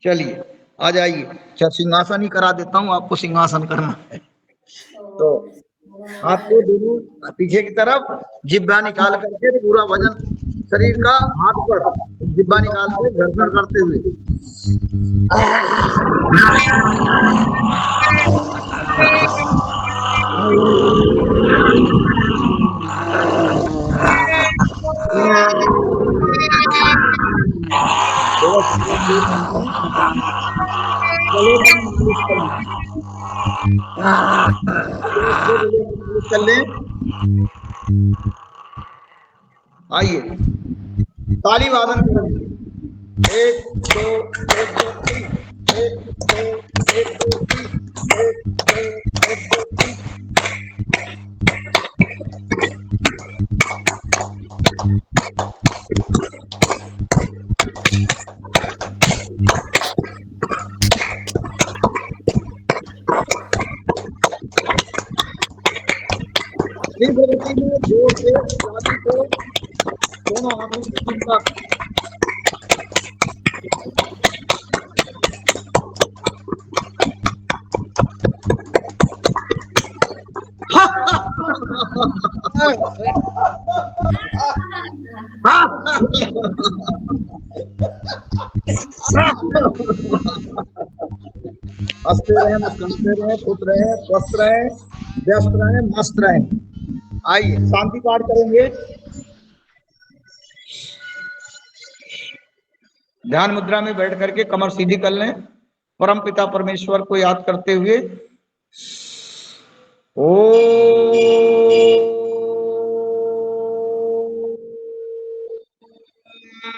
चलिए आ जाइए। अच्छा सिंहासन ही करा देता हूँ, आपको सिंहासन करना है। तो हाथ को दोनों पीछे की तरफ, जिब्बा निकाल करके पूरा वजन शरीर का हाथ पर जिब्बा निकाल के घर्षण करते हुए। कर लें। आइए ताली वादन करेंगे। 1 2 1 2 3, 1 2 1 2 3, 1 2 1 2 3। जोर से ताली को दोनों हाथों से चिपका हंसते रहे, मुस्कुराते रहे, खुश रहे, स्वस्थ रहे, व्यस्त रहे, मस्त रहे। आइए शांति पाठ करेंगे। ध्यान मुद्रा में बैठ करके कमर सीधी कर लें। परम पिता परमेश्वर को याद करते हुए ओम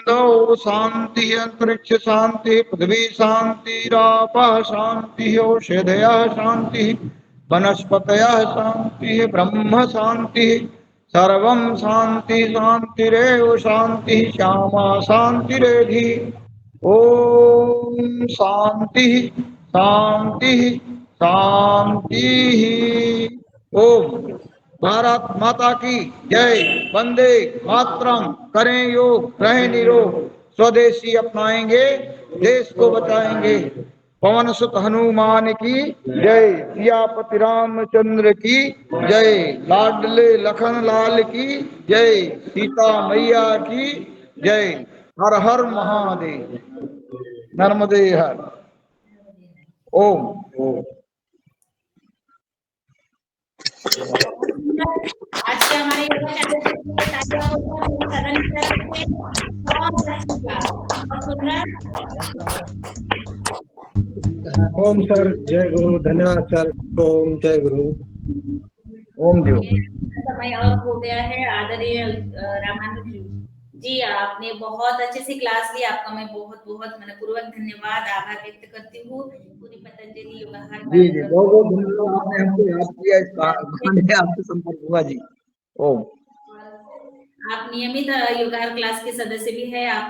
इंद्रो शांति, अंतरिक्ष शांति, पृथ्वी शांति, रापः शांति, औषधयः शांति, वनस्पतयः शांति, ब्रह्म शांति, सर्वं शांति शांतिरेव शांति, श्यामा शांतिरेधि। ओम शांति शांति शांति। ओम भारत माता की जय। वंदे मातरम। करें योग, रहें निरोग, स्वदेशी अपनाएंगे, देश को बचाएंगे। पवन सुत हनुमान की जय। सियापति रामचंद्र की जय। लाडले लखन लाल की जय। सीता मैया की जय। हर हर महादेव। नर्मदे हर। ओम। आज के हमारे योगा चैनल के तालियां होकर सदन की तरफ से बहुत सुन रहा ओम सर, जय गुरु। धन्यवाद सर। ओम जय गुरु। ओम देव। समय और हो गया है। आदरणीय रामानुज जी, आपने बहुत अच्छे से क्लास ली। आपका मैं बहुत बहुत मनपूर्वक धन्यवाद, आभार व्यक्त करती हूँ। पूरी पतंजलि योगाहार जी जी, बहुत बहुत धन्यवाद। आपने हमको याद किया, इस बहाने आपसे संपर्क हुआ जी। ओम। आप नियमित योगाहार क्लास के सदस्य भी है। आप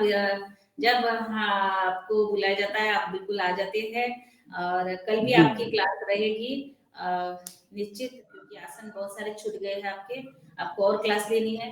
जब आपको बुलाया जाता है आप बिल्कुल आ जाते हैं। और कल भी आपकी क्लास रहेगी निश्चित, क्योंकि आसन बहुत सारे छूट गए हैं आपके। आपको और क्लास लेनी है।